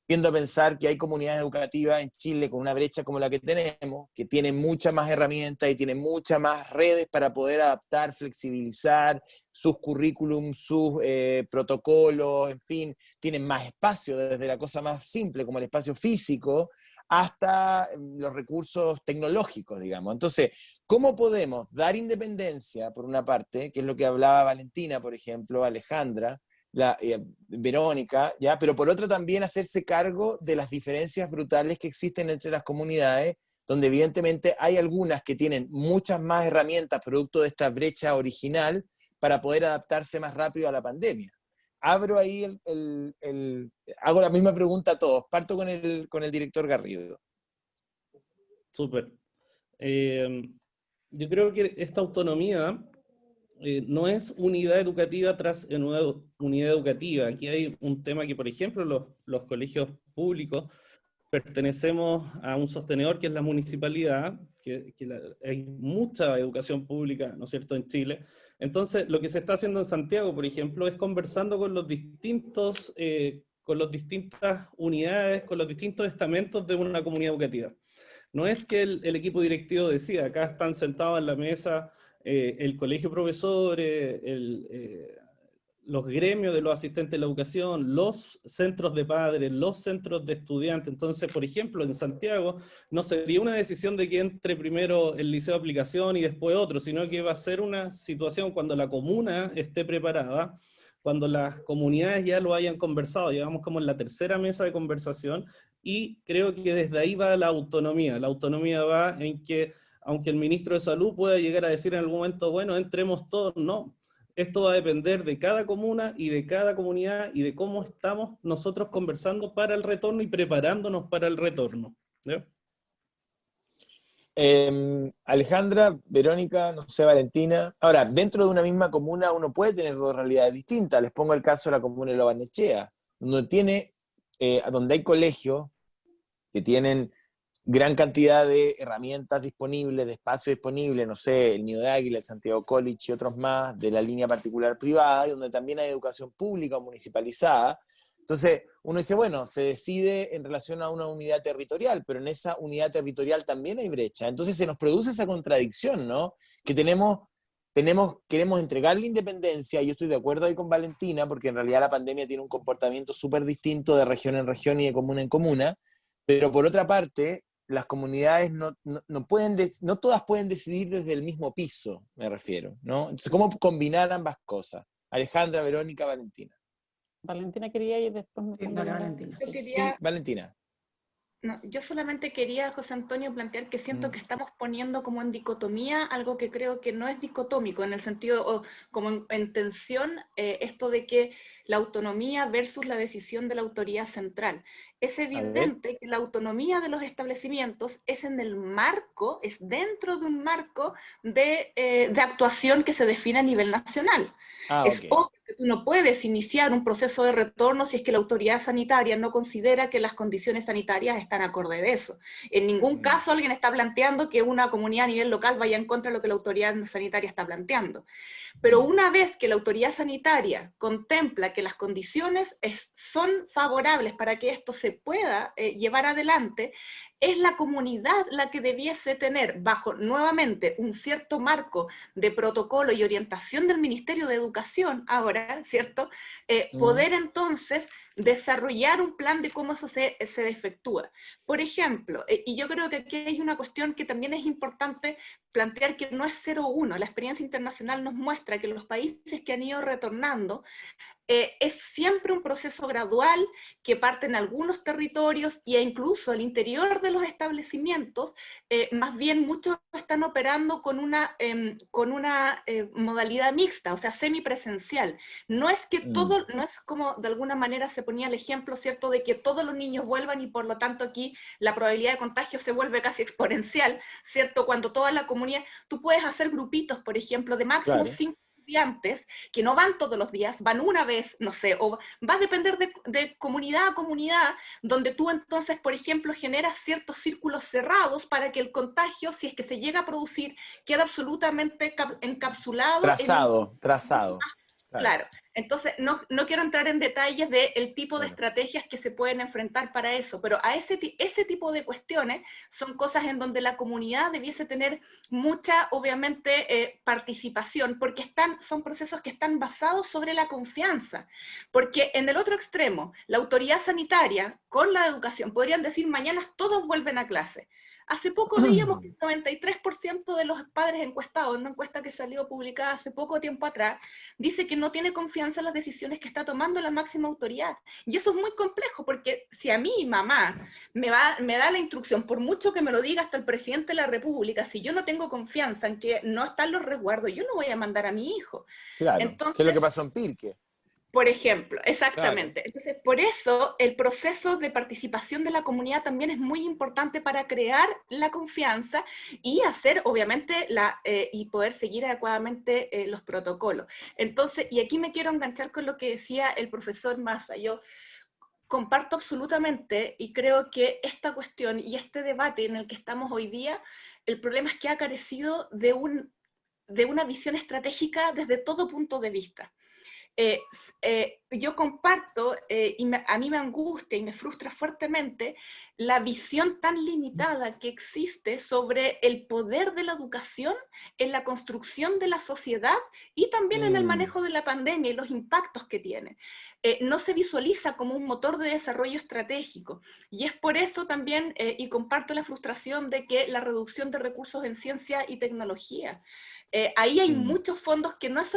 tiendo a pensar que hay comunidades educativas en Chile con una brecha como la que tenemos, que tienen muchas más herramientas y tienen muchas más redes para poder adaptar, flexibilizar sus currículums, sus protocolos, en fin, tienen más espacio, desde la cosa más simple como el espacio físico, hasta los recursos tecnológicos, digamos. Entonces, ¿cómo podemos dar independencia, por una parte, que es lo que hablaba Valentina, por ejemplo, Alejandra, Verónica, ¿ya? Pero por otra también hacerse cargo de las diferencias brutales que existen entre las comunidades, donde evidentemente hay algunas que tienen muchas más herramientas producto de esta brecha original para poder adaptarse más rápido a la pandemia. Abro ahí hago la misma pregunta a todos. Parto con el director Garrido. Súper. Yo creo que esta autonomía no es unidad educativa tras unidad educativa. Aquí hay un tema que, por ejemplo, los colegios públicos pertenecemos a un sostenedor que es la municipalidad, hay mucha educación pública, ¿no es cierto?, en Chile. Entonces, lo que se está haciendo en Santiago, por ejemplo, es conversando con los distintos, con las distintas unidades, con los distintos estamentos de una comunidad educativa. No es que el equipo directivo decida, acá están sentados en la mesa el colegio de profesores, los gremios de los asistentes de la educación, los centros de padres, los centros de estudiantes. Entonces, por ejemplo, en Santiago no sería una decisión de que entre primero el liceo de aplicación y después otro, sino que va a ser una situación cuando la comuna esté preparada, cuando las comunidades ya lo hayan conversado, llegamos como en la tercera mesa de conversación, y creo que desde ahí va la autonomía. La autonomía va en que, aunque el ministro de Salud pueda llegar a decir en algún momento, bueno, entremos todos, no. Esto va a depender de cada comuna y de cada comunidad y de cómo estamos nosotros conversando para el retorno y preparándonos para el retorno. ¿Ya? Alejandra, Verónica, no sé, Valentina. Ahora, dentro de una misma comuna uno puede tener dos realidades distintas. Les pongo el caso de la comuna de Lo Barnechea, donde hay colegios que tienen gran cantidad de herramientas disponibles, de espacio disponible, no sé, el Nido de Águila, el Santiago College y otros más, de la línea particular privada, y donde también hay educación pública o municipalizada. Entonces, uno dice, bueno, se decide en relación a una unidad territorial, pero en esa unidad territorial también hay brecha. Entonces se nos produce esa contradicción, ¿no? Que queremos entregarle independencia, y yo estoy de acuerdo ahí con Valentina, porque en realidad la pandemia tiene un comportamiento súper distinto de región en región y de comuna en comuna, pero por otra parte, las comunidades no todas pueden decidir desde el mismo piso, me refiero, ¿no? Entonces, ¿cómo combinar ambas cosas? Alejandra, Verónica, Valentina. Valentina quería y después me Sí, dale, Valentina. Sí, Valentina. No, yo solamente quería, José Antonio, plantear que siento que estamos poniendo como en dicotomía algo que creo que no es dicotómico, en el sentido, o como en tensión, esto de que la autonomía versus la decisión de la autoridad central. Es evidente que la autonomía de los establecimientos es en el marco, es dentro de un marco de actuación que se define a nivel nacional. Es obvio que tú no puedes iniciar un proceso de retorno si es que la autoridad sanitaria no considera que las condiciones sanitarias están acorde de eso. En ningún caso alguien está planteando que una comunidad a nivel local vaya en contra de lo que la autoridad sanitaria está planteando. Pero una vez que la autoridad sanitaria contempla que las condiciones son favorables para que esto se pueda llevar adelante, es la comunidad la que debiese tener, bajo nuevamente un cierto marco de protocolo y orientación del Ministerio de Educación, ahora, ¿cierto? Poder entonces desarrollar un plan de cómo eso se efectúa. Por ejemplo, y yo creo que aquí hay una cuestión que también es importante plantear, que no es 0-1. La experiencia internacional nos muestra que los países que han ido retornando es siempre un proceso gradual que parte en algunos territorios e incluso al interior de los establecimientos, más bien muchos están operando con una modalidad mixta, o sea, semipresencial. No es que todo, no es como de alguna manera se ponía el ejemplo, ¿cierto?, de que todos los niños vuelvan y por lo tanto aquí la probabilidad de contagio se vuelve casi exponencial, ¿cierto? Cuando toda la comunidad, tú puedes hacer grupitos, por ejemplo, de máximo 5 estudiantes que no van todos los días, van una vez, no sé, o va a depender de comunidad a comunidad, donde tú entonces, por ejemplo, generas ciertos círculos cerrados para que el contagio, si es que se llega a producir, quede absolutamente encapsulado. Trazado. Claro, entonces no quiero entrar en detalles del tipo de estrategias que se pueden enfrentar para eso, pero a ese tipo de cuestiones son cosas en donde la comunidad debiese tener mucha, obviamente, participación, porque son procesos que están basados sobre la confianza, porque en el otro extremo, la autoridad sanitaria con la educación podrían decir mañana todos vuelven a clase. Hace poco veíamos que el 93% de los padres encuestados, en una encuesta que salió publicada hace poco tiempo atrás, dice que no tiene confianza en las decisiones que está tomando la máxima autoridad. Y eso es muy complejo, porque si a mí, mamá, me da la instrucción, por mucho que me lo diga hasta el presidente de la República, si yo no tengo confianza en que no están los resguardos, yo no voy a mandar a mi hijo. Claro, entonces, ¿qué es lo que pasó en Pirque? Por ejemplo, exactamente. Claro. Entonces, por eso el proceso de participación de la comunidad también es muy importante para crear la confianza y hacer, obviamente, y poder seguir adecuadamente los protocolos. Entonces, y aquí me quiero enganchar con lo que decía el profesor Massa. Yo comparto absolutamente y creo que esta cuestión y este debate en el que estamos hoy día, el problema es que ha carecido de una visión estratégica desde todo punto de vista. Yo comparto, a mí me angustia y me frustra fuertemente la visión tan limitada que existe sobre el poder de la educación en la construcción de la sociedad y también en el manejo de la pandemia y los impactos que tiene. No se visualiza como un motor de desarrollo estratégico. Y es por eso también, y comparto la frustración de que la reducción de recursos en ciencia y tecnología, ahí hay muchos fondos que no es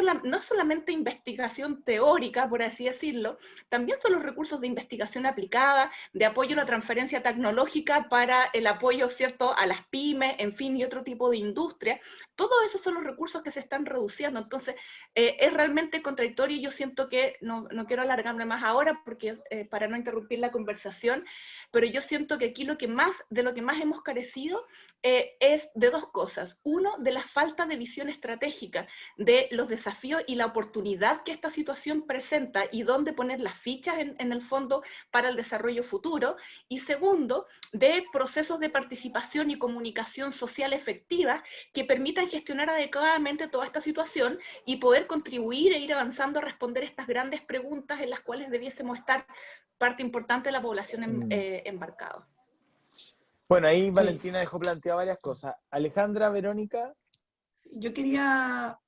solamente investigación teórica, por así decirlo, también son los recursos de investigación aplicada, de apoyo a la transferencia tecnológica para el apoyo, ¿cierto?, a las pymes, en fin, y otro tipo de industria. Todos esos son los recursos que se están reduciendo. Entonces, es realmente contradictorio y yo siento que, no quiero alargarme más ahora porque para no interrumpir la conversación, pero yo siento que aquí de lo que más hemos carecido es de dos cosas. Uno, de la falta de visión estratégica de los desafíos y la oportunidad que esta situación presenta y dónde poner las fichas en el fondo para el desarrollo futuro. Y segundo, de procesos de participación y comunicación social efectiva que permitan gestionar adecuadamente toda esta situación y poder contribuir e ir avanzando a responder estas grandes preguntas en las cuales debiésemos estar parte importante de la población embarcada. Bueno, ahí Valentina dejó planteado varias cosas. Alejandra, Verónica. Yo quería,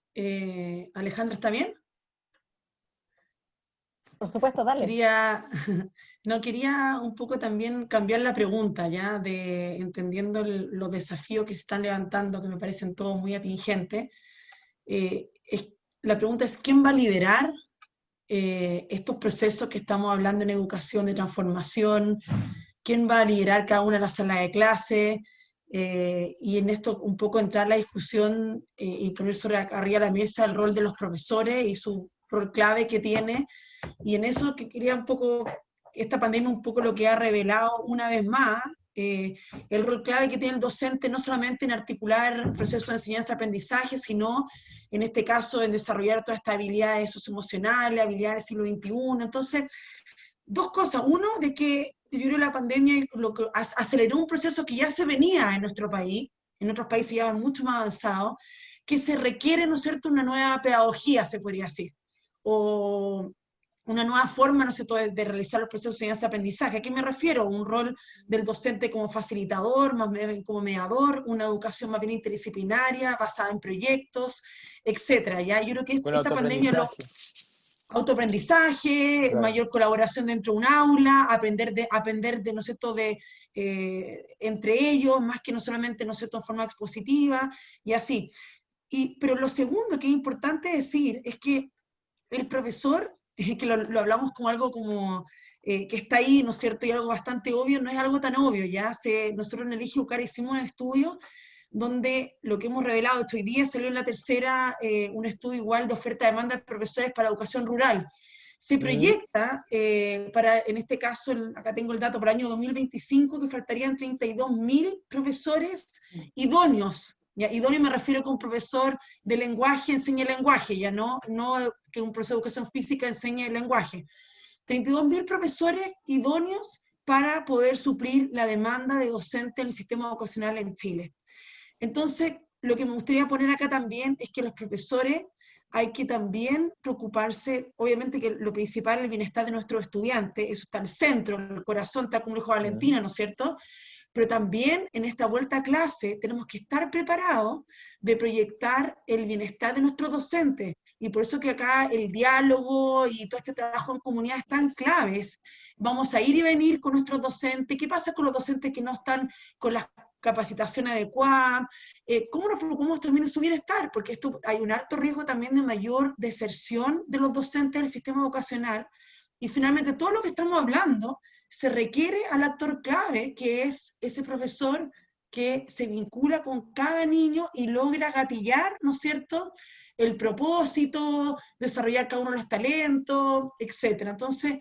Alejandra, ¿está bien? Por supuesto, dale. Quería un poco también cambiar la pregunta, ya, entendiendo los desafíos que se están levantando, que me parecen todos muy atingentes. La pregunta es, ¿quién va a liderar estos procesos que estamos hablando en educación de transformación? ¿Quién va a liderar cada una de las salas de clase? Y en esto un poco entrar la discusión y poner arriba de la mesa el rol de los profesores y su rol clave que tiene. Y en eso que quería un poco, esta pandemia un poco lo que ha revelado una vez más, el rol clave que tiene el docente, no solamente en articular procesos de enseñanza-aprendizaje, sino en este caso en desarrollar todas estas habilidades socioemocionales, habilidades del siglo XXI. Entonces, dos cosas. Uno, de que yo creo que la pandemia lo que aceleró un proceso que ya se venía en nuestro país, en otros países ya van mucho más avanzados, que se requiere, ¿no es cierto?, una nueva pedagogía, se podría decir, o una nueva forma, ¿no es cierto?, de realizar los procesos de enseñanza-aprendizaje. ¿A qué me refiero? Un rol del docente como facilitador, más bien como mediador, una educación más bien interdisciplinaria, basada en proyectos, etcétera. ¿Ya? Yo creo que esta pandemia autoaprendizaje, claro, mayor colaboración dentro de un aula, aprender de ¿no es cierto?, entre ellos, más que no solamente, ¿no es cierto?, en forma expositiva, y así. Pero lo segundo que es importante decir es que el profesor que lo hablamos como algo como que está ahí, ¿no es cierto? Y algo bastante obvio, no es algo tan obvio, ya nosotros en el Eje hicimos un estudio donde lo que hemos revelado, hoy día salió en la tercera un estudio igual de oferta-demanda de profesores para educación rural. Se proyecta en este caso, acá tengo el dato, para el año 2025, que faltarían 32.000 profesores idóneos. Ya, idóneo me refiero que un profesor de lenguaje enseñe lenguaje, ya no que un profesor de educación física enseñe lenguaje. 32.000 profesores idóneos para poder suplir la demanda de docentes en el sistema educacional en Chile. Entonces, lo que me gustaría poner acá también es que los profesores hay que también preocuparse, obviamente que lo principal es el bienestar de nuestros estudiantes, eso está al centro, en el corazón, tal como dijo Valentina, ¿no es cierto? Pero también en esta vuelta a clase tenemos que estar preparados de proyectar el bienestar de nuestros docentes. Y por eso que acá el diálogo y todo este trabajo en comunidad están claves. Vamos a ir y venir con nuestros docentes. ¿Qué pasa con los docentes que no están con las capacitación adecuada? ¿Cómo nos preocupamos también de su bienestar? Porque esto hay un alto riesgo también de mayor deserción de los docentes del sistema educacional. Y finalmente todo lo que estamos hablando se requiere al actor clave, que es ese profesor que se vincula con cada niño y logra gatillar, ¿no es cierto?, el propósito, desarrollar cada uno de los talentos, etc. Entonces,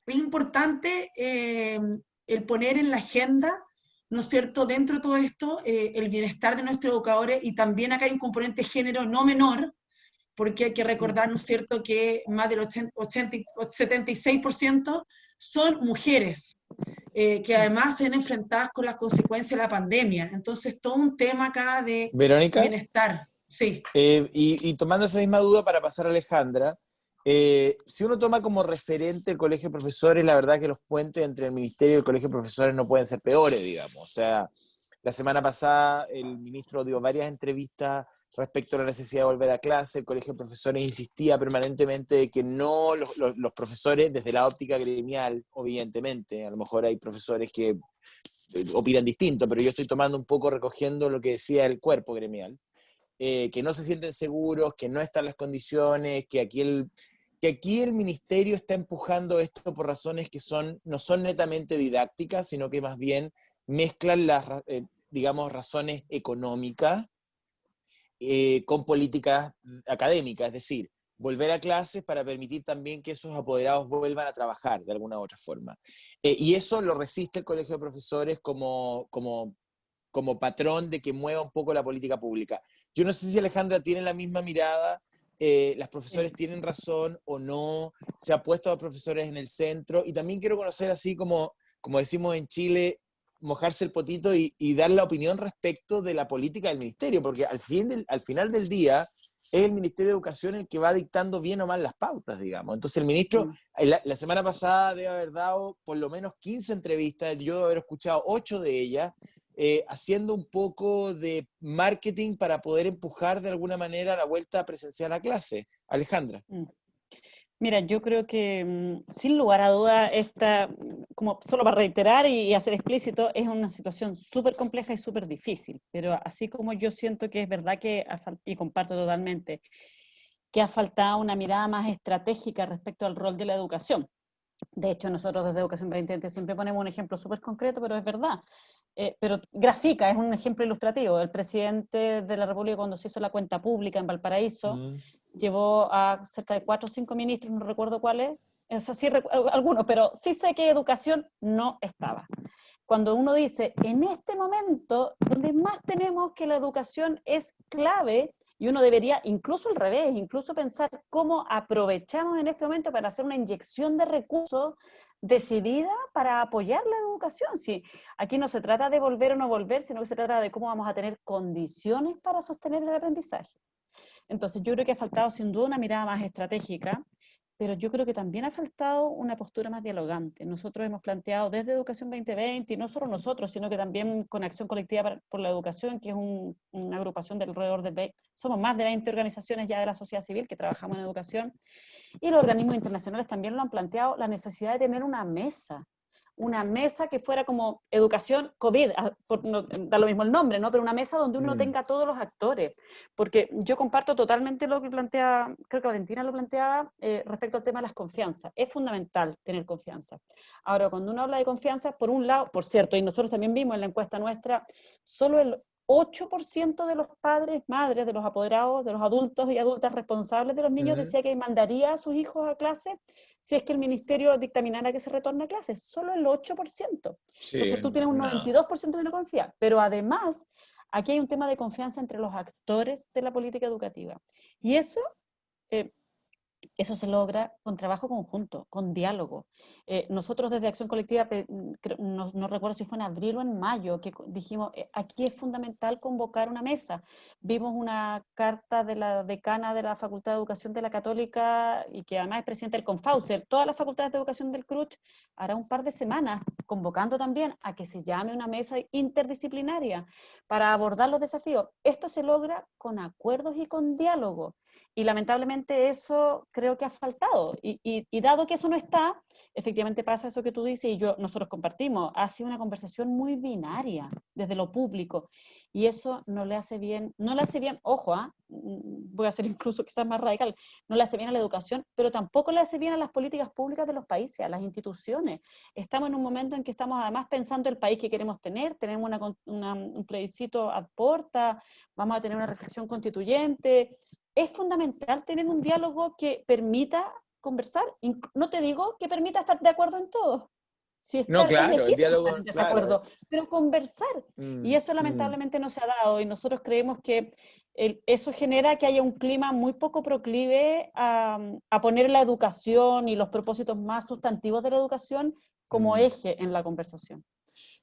es importante el poner en la agenda, ¿no es cierto?, dentro de todo esto, el bienestar de nuestros educadores, y también acá hay un componente de género no menor, porque hay que recordar, ¿no es cierto?, que más del 76% son mujeres, que además se ven enfrentadas con las consecuencias de la pandemia. Entonces, todo un tema acá de Verónica, bienestar. Sí. y tomando esa misma duda para pasar a Alejandra, si uno toma como referente el Colegio de Profesores, la verdad que los puentes entre el Ministerio y el Colegio de Profesores no pueden ser peores, digamos. O sea, la semana pasada el ministro dio varias entrevistas respecto a la necesidad de volver a clase. El Colegio de Profesores insistía permanentemente de que no los profesores, desde la óptica gremial, evidentemente, a lo mejor hay profesores que opinan distinto, pero yo estoy tomando un poco, recogiendo lo que decía el cuerpo gremial, que no se sienten seguros, que no están las condiciones, que aquí el ministerio está empujando esto por razones que no son netamente didácticas, sino que más bien mezclan las, digamos, razones económicas con políticas académicas, es decir, volver a clases para permitir también que esos apoderados vuelvan a trabajar de alguna u otra forma. Y eso lo resiste el Colegio de Profesores como patrón de que mueva un poco la política pública. Yo no sé si Alejandra tiene la misma mirada, las profesores tienen razón o no, se ha puesto a los profesores en el centro, y también quiero conocer, así como decimos en Chile, mojarse el potito y dar la opinión respecto de la política del ministerio, porque al final del día es el Ministerio de Educación el que va dictando bien o mal las pautas, digamos. Entonces el ministro, la semana pasada debe haber dado por lo menos 15 entrevistas, yo debo haber escuchado 8 de ellas, haciendo un poco de marketing para poder empujar de alguna manera la vuelta presencial a clase. Alejandra. Mira, yo creo que sin lugar a duda como solo para reiterar y hacer explícito, es una situación súper compleja y súper difícil, pero así como yo siento que es verdad y comparto totalmente, que ha faltado una mirada más estratégica respecto al rol de la educación. De hecho, nosotros desde Educación 2020 siempre ponemos un ejemplo súper concreto, pero es verdad. Pero grafica, es un ejemplo ilustrativo. El presidente de la República, cuando se hizo la cuenta pública en Valparaíso, llevó a cerca de 4 o 5 ministros, no recuerdo cuáles, o sea, sí, algunos, pero sí sé que educación no estaba. Cuando uno dice, en este momento, donde más tenemos que la educación es clave, y uno debería, incluso al revés, incluso pensar cómo aprovechamos en este momento para hacer una inyección de recursos decidida para apoyar la educación. Sí, aquí no se trata de volver o no volver, sino que se trata de cómo vamos a tener condiciones para sostener el aprendizaje. Entonces yo creo que ha faltado sin duda una mirada más estratégica, pero yo creo que también ha faltado una postura más dialogante. Nosotros hemos planteado desde Educación 2020, y no solo nosotros, sino que también con Acción Colectiva por la Educación, que es una agrupación de alrededor de somos más de 20 organizaciones ya de la sociedad civil que trabajamos en educación, y los organismos internacionales también lo han planteado, la necesidad de tener una mesa una mesa que fuera como educación COVID, da lo mismo el nombre, ¿no? Pero una mesa donde uno tenga a todos los actores, porque yo comparto totalmente lo que plantea, creo que Valentina lo planteaba, respecto al tema de las confianzas. Es fundamental tener confianza. Ahora, cuando uno habla de confianza, por un lado, por cierto, y nosotros también vimos en la encuesta nuestra, solo el 8% de los padres, madres, de los apoderados, de los adultos y adultas responsables de los niños decía que mandaría a sus hijos a clase si es que el ministerio dictaminara que se retorne a clases. Solo el 8%. Sí, entonces tú tienes un no. 92% de no confianza. Pero además, aquí hay un tema de confianza entre los actores de la política educativa. Y eso se logra con trabajo conjunto, con diálogo. Nosotros desde Acción Colectiva, no recuerdo si fue en abril o en mayo, que dijimos, aquí es fundamental convocar una mesa. Vimos una carta de la decana de la Facultad de Educación de la Católica, y que además es presidente del Confauser, todas las facultades de educación del CRUCH, hará un par de semanas, convocando también a que se llame una mesa interdisciplinaria para abordar los desafíos. Esto se logra con acuerdos y con diálogo. Y lamentablemente eso creo que ha faltado. Y dado que eso no está, efectivamente pasa eso que tú dices y nosotros compartimos. Ha sido una conversación muy binaria desde lo público. Y eso no le hace bien, ojo, voy a ser incluso quizás más radical, no le hace bien a la educación, pero tampoco le hace bien a las políticas públicas de los países, a las instituciones. Estamos en un momento en que estamos además pensando el país que queremos tener, tenemos un plebiscito ad porta, vamos a tener una reflexión constituyente. Es fundamental tener un diálogo que permita conversar. No te digo que permita estar de acuerdo en todo. No, claro, el diálogo, estar en desacuerdo, claro. Pero conversar. Y eso lamentablemente no se ha dado. Y nosotros creemos que eso genera que haya un clima muy poco proclive a poner la educación y los propósitos más sustantivos de la educación como eje en la conversación.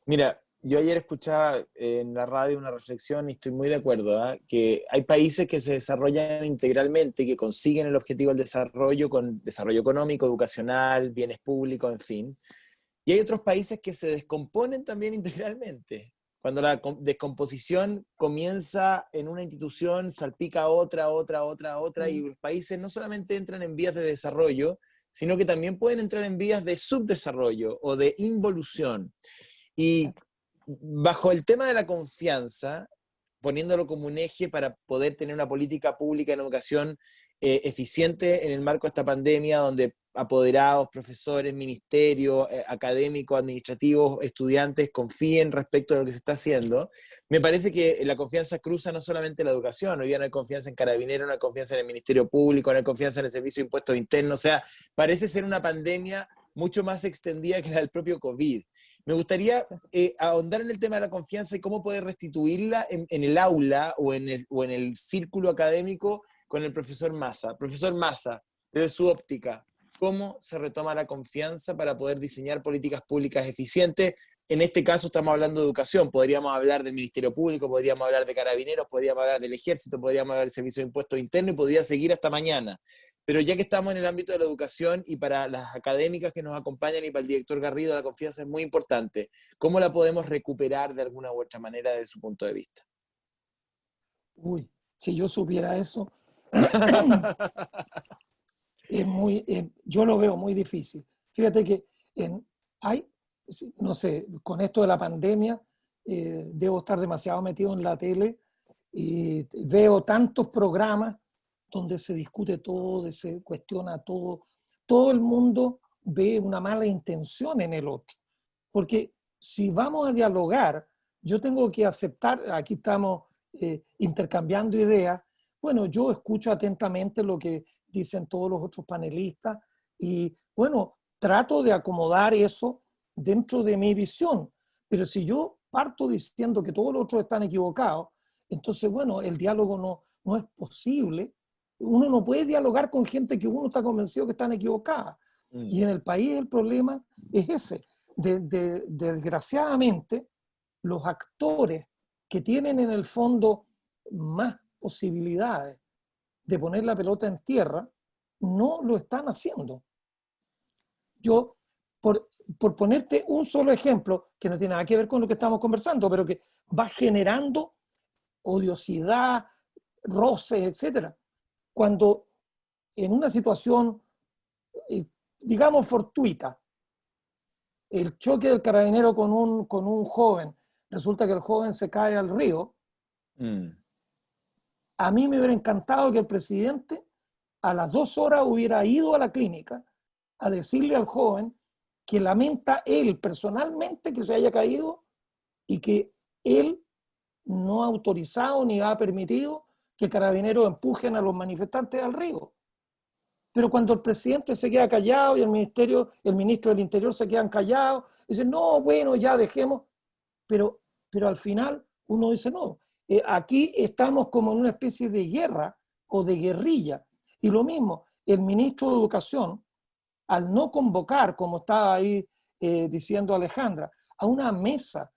Mira, yo ayer escuchaba en la radio una reflexión y estoy muy de acuerdo, que hay países que se desarrollan integralmente, que consiguen el objetivo del desarrollo con desarrollo económico, educacional, bienes públicos, en fin. Y hay otros países que se descomponen también integralmente. Cuando la descomposición comienza en una institución, salpica otra, y los países no solamente entran en vías de desarrollo, sino que también pueden entrar en vías de subdesarrollo o de involución. Y bajo el tema de la confianza, poniéndolo como un eje para poder tener una política pública en educación eficiente en el marco de esta pandemia, donde apoderados, profesores, ministerios, académicos, administrativos, estudiantes confíen respecto de lo que se está haciendo, me parece que la confianza cruza no solamente la educación. Hoy día no hay confianza en Carabineros, no hay confianza en el Ministerio Público, no hay confianza en el Servicio de Impuestos Internos. O sea, parece ser una pandemia mucho más extendida que la del propio COVID. Me gustaría ahondar en el tema de la confianza y cómo poder restituirla en el aula o en el círculo académico con el profesor Massa. Profesor Massa, desde su óptica, ¿cómo se retoma la confianza para poder diseñar políticas públicas eficientes? En este caso estamos hablando de educación, podríamos hablar del Ministerio Público, podríamos hablar de Carabineros, podríamos hablar del Ejército, podríamos hablar del Servicio de Impuestos Internos y podría seguir hasta mañana. Pero ya que estamos en el ámbito de la educación y para las académicas que nos acompañan y para el director Garrido, la confianza es muy importante. ¿Cómo la podemos recuperar de alguna u otra manera desde su punto de vista? Uy, si yo supiera eso, yo lo veo muy difícil. Fíjate que no sé, con esto de la pandemia, debo estar demasiado metido en la tele y veo tantos programas donde se discute todo, se cuestiona todo. Todo el mundo ve una mala intención en el otro. Porque si vamos a dialogar, yo tengo que aceptar, aquí estamos intercambiando ideas. Bueno, yo escucho atentamente lo que dicen todos los otros panelistas y, bueno, trato de acomodar eso dentro de mi visión. Pero si yo parto diciendo que todos los otros están equivocados, entonces, bueno, el diálogo no es posible. Uno no puede dialogar con gente que uno está convencido que están equivocadas. Y en el país el problema es ese. Desgraciadamente, los actores que tienen en el fondo más posibilidades de poner la pelota en tierra, no lo están haciendo. Yo, por ponerte un solo ejemplo, que no tiene nada que ver con lo que estamos conversando, pero que va generando odiosidad, roces, etc. Cuando en una situación, digamos, fortuita, el choque del carabinero con un joven, resulta que el joven se cae al río. A mí me hubiera encantado que el presidente a las 2 horas hubiera ido a la clínica a decirle al joven que lamenta él personalmente que se haya caído y que él no ha autorizado ni ha permitido que carabineros empujen a los manifestantes al río. Pero cuando el presidente se queda callado y el ministro del Interior se quedan callados, dicen, no, bueno, ya dejemos. Pero al final uno dice, no, aquí estamos como en una especie de guerra o de guerrilla. Y lo mismo, el ministro de Educación, al no convocar, como estaba ahí diciendo Alejandra, a una mesa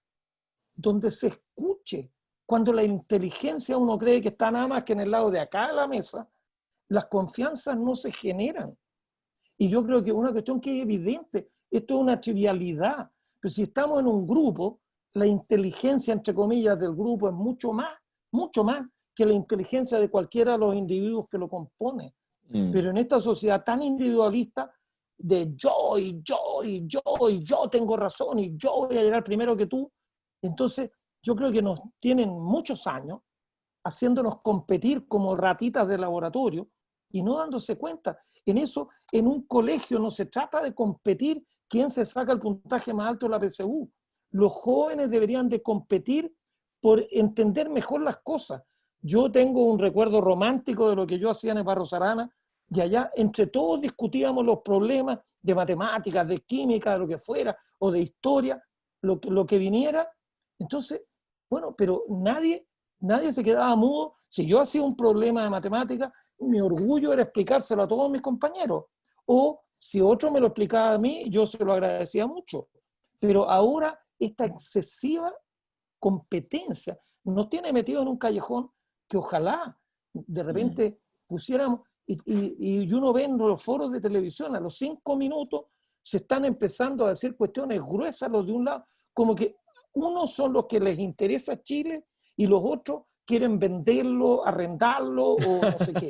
donde se escuche, cuando la inteligencia uno cree que está nada más que en el lado de acá de la mesa, las confianzas no se generan. Y yo creo que una cuestión que es evidente, esto es una trivialidad, pero si estamos en un grupo, la inteligencia, entre comillas, del grupo es mucho más que la inteligencia de cualquiera de los individuos que lo componen. Pero en esta sociedad tan individualista, de yo tengo razón y yo voy a llegar primero que tú, entonces yo creo que nos tienen muchos años haciéndonos competir como ratitas de laboratorio y no dándose cuenta. En eso, en un colegio no se trata de competir quién se saca el puntaje más alto de la PSU. Los jóvenes deberían de competir por entender mejor las cosas. Yo tengo un recuerdo romántico de lo que yo hacía en el Barros Arana, y allá entre todos discutíamos los problemas de matemáticas, de química, de lo que fuera, o de historia, lo que viniera. Entonces, bueno, pero nadie se quedaba mudo. Si yo hacía un problema de matemáticas, mi orgullo era explicárselo a todos mis compañeros. O si otro me lo explicaba a mí, yo se lo agradecía mucho. Pero ahora esta excesiva competencia nos tiene metido en un callejón que ojalá de repente pusiéramos, y uno ve en los foros de televisión, a los 5 minutos se están empezando a decir cuestiones gruesas los de un lado, como que unos son los que les interesa Chile y los otros quieren venderlo, arrendarlo o no sé qué.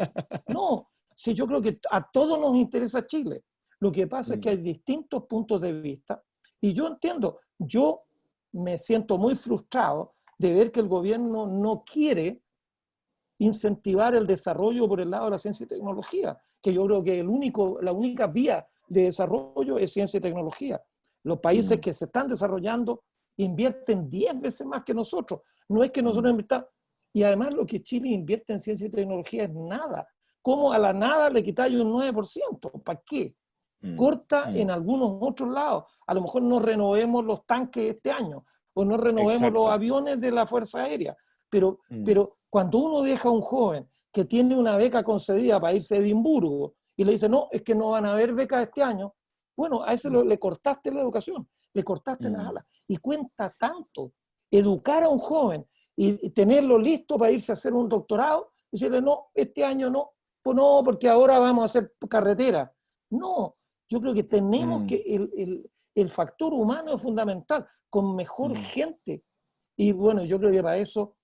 No, sí, yo creo que a todos nos interesa Chile. Lo que pasa es que hay distintos puntos de vista y yo entiendo, yo me siento muy frustrado de ver que el gobierno no quiere incentivar el desarrollo por el lado de la ciencia y tecnología, que yo creo que la única vía de desarrollo es ciencia y tecnología. Los países que se están desarrollando invierten 10 veces más que nosotros. No es que nosotros invirtamos. Y además lo que Chile invierte en ciencia y tecnología es nada. ¿Cómo a la nada le quitáis un 9%? ¿Para qué? Corta en algunos otros lados. A lo mejor no renovemos los tanques este año o no renovemos los aviones de la Fuerza Aérea. Pero cuando uno deja a un joven que tiene una beca concedida para irse a Edimburgo y le dice, no, es que no van a haber becas este año, bueno, a ese le cortaste la educación, le cortaste las alas. Y cuenta tanto educar a un joven y tenerlo listo para irse a hacer un doctorado y decirle, no, este año no, pues no, porque ahora vamos a hacer carretera. No, yo creo que tenemos que, el factor humano es fundamental, con mejor gente. Y bueno, yo creo que para eso,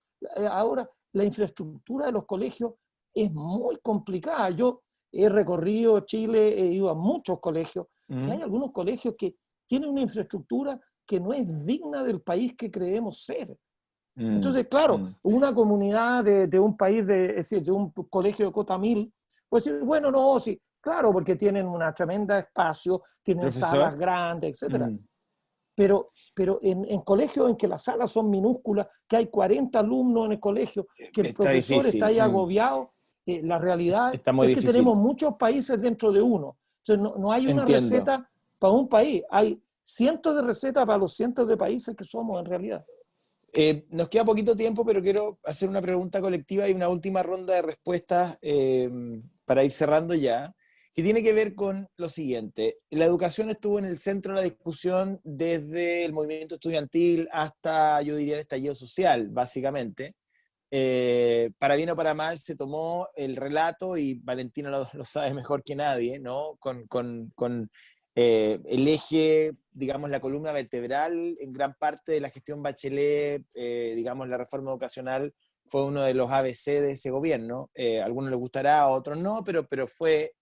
ahora la infraestructura de los colegios es muy complicada. Yo he recorrido Chile, he ido a muchos colegios, y hay algunos colegios que tienen una infraestructura que no es digna del país que creemos ser. Entonces, claro, una comunidad de un país, es decir, de un colegio de cota 1000, puede decir, bueno, no, sí, claro, porque tienen una tremenda espacio, tienen salas grandes, etc. Pero en colegios en que las salas son minúsculas, que hay 40 alumnos en el colegio, que el profesor está ahí agobiado, la realidad es que tenemos muchos países dentro de uno. Entonces, no hay una receta para un país, hay cientos de recetas para los cientos de países que somos en realidad. Nos queda poquito tiempo, pero quiero hacer una pregunta colectiva y una última ronda de respuestas para ir cerrando ya, que tiene que ver con lo siguiente. La educación estuvo en el centro de la discusión desde el movimiento estudiantil hasta, yo diría, el estallido social, básicamente. Para bien o para mal se tomó el relato, y Valentina lo sabe mejor que nadie, ¿no? Con el eje, digamos, la columna vertebral en gran parte de la gestión Bachelet, digamos, la reforma educacional fue uno de los ABC de ese gobierno. A algunos les gustará, a otros no, pero fue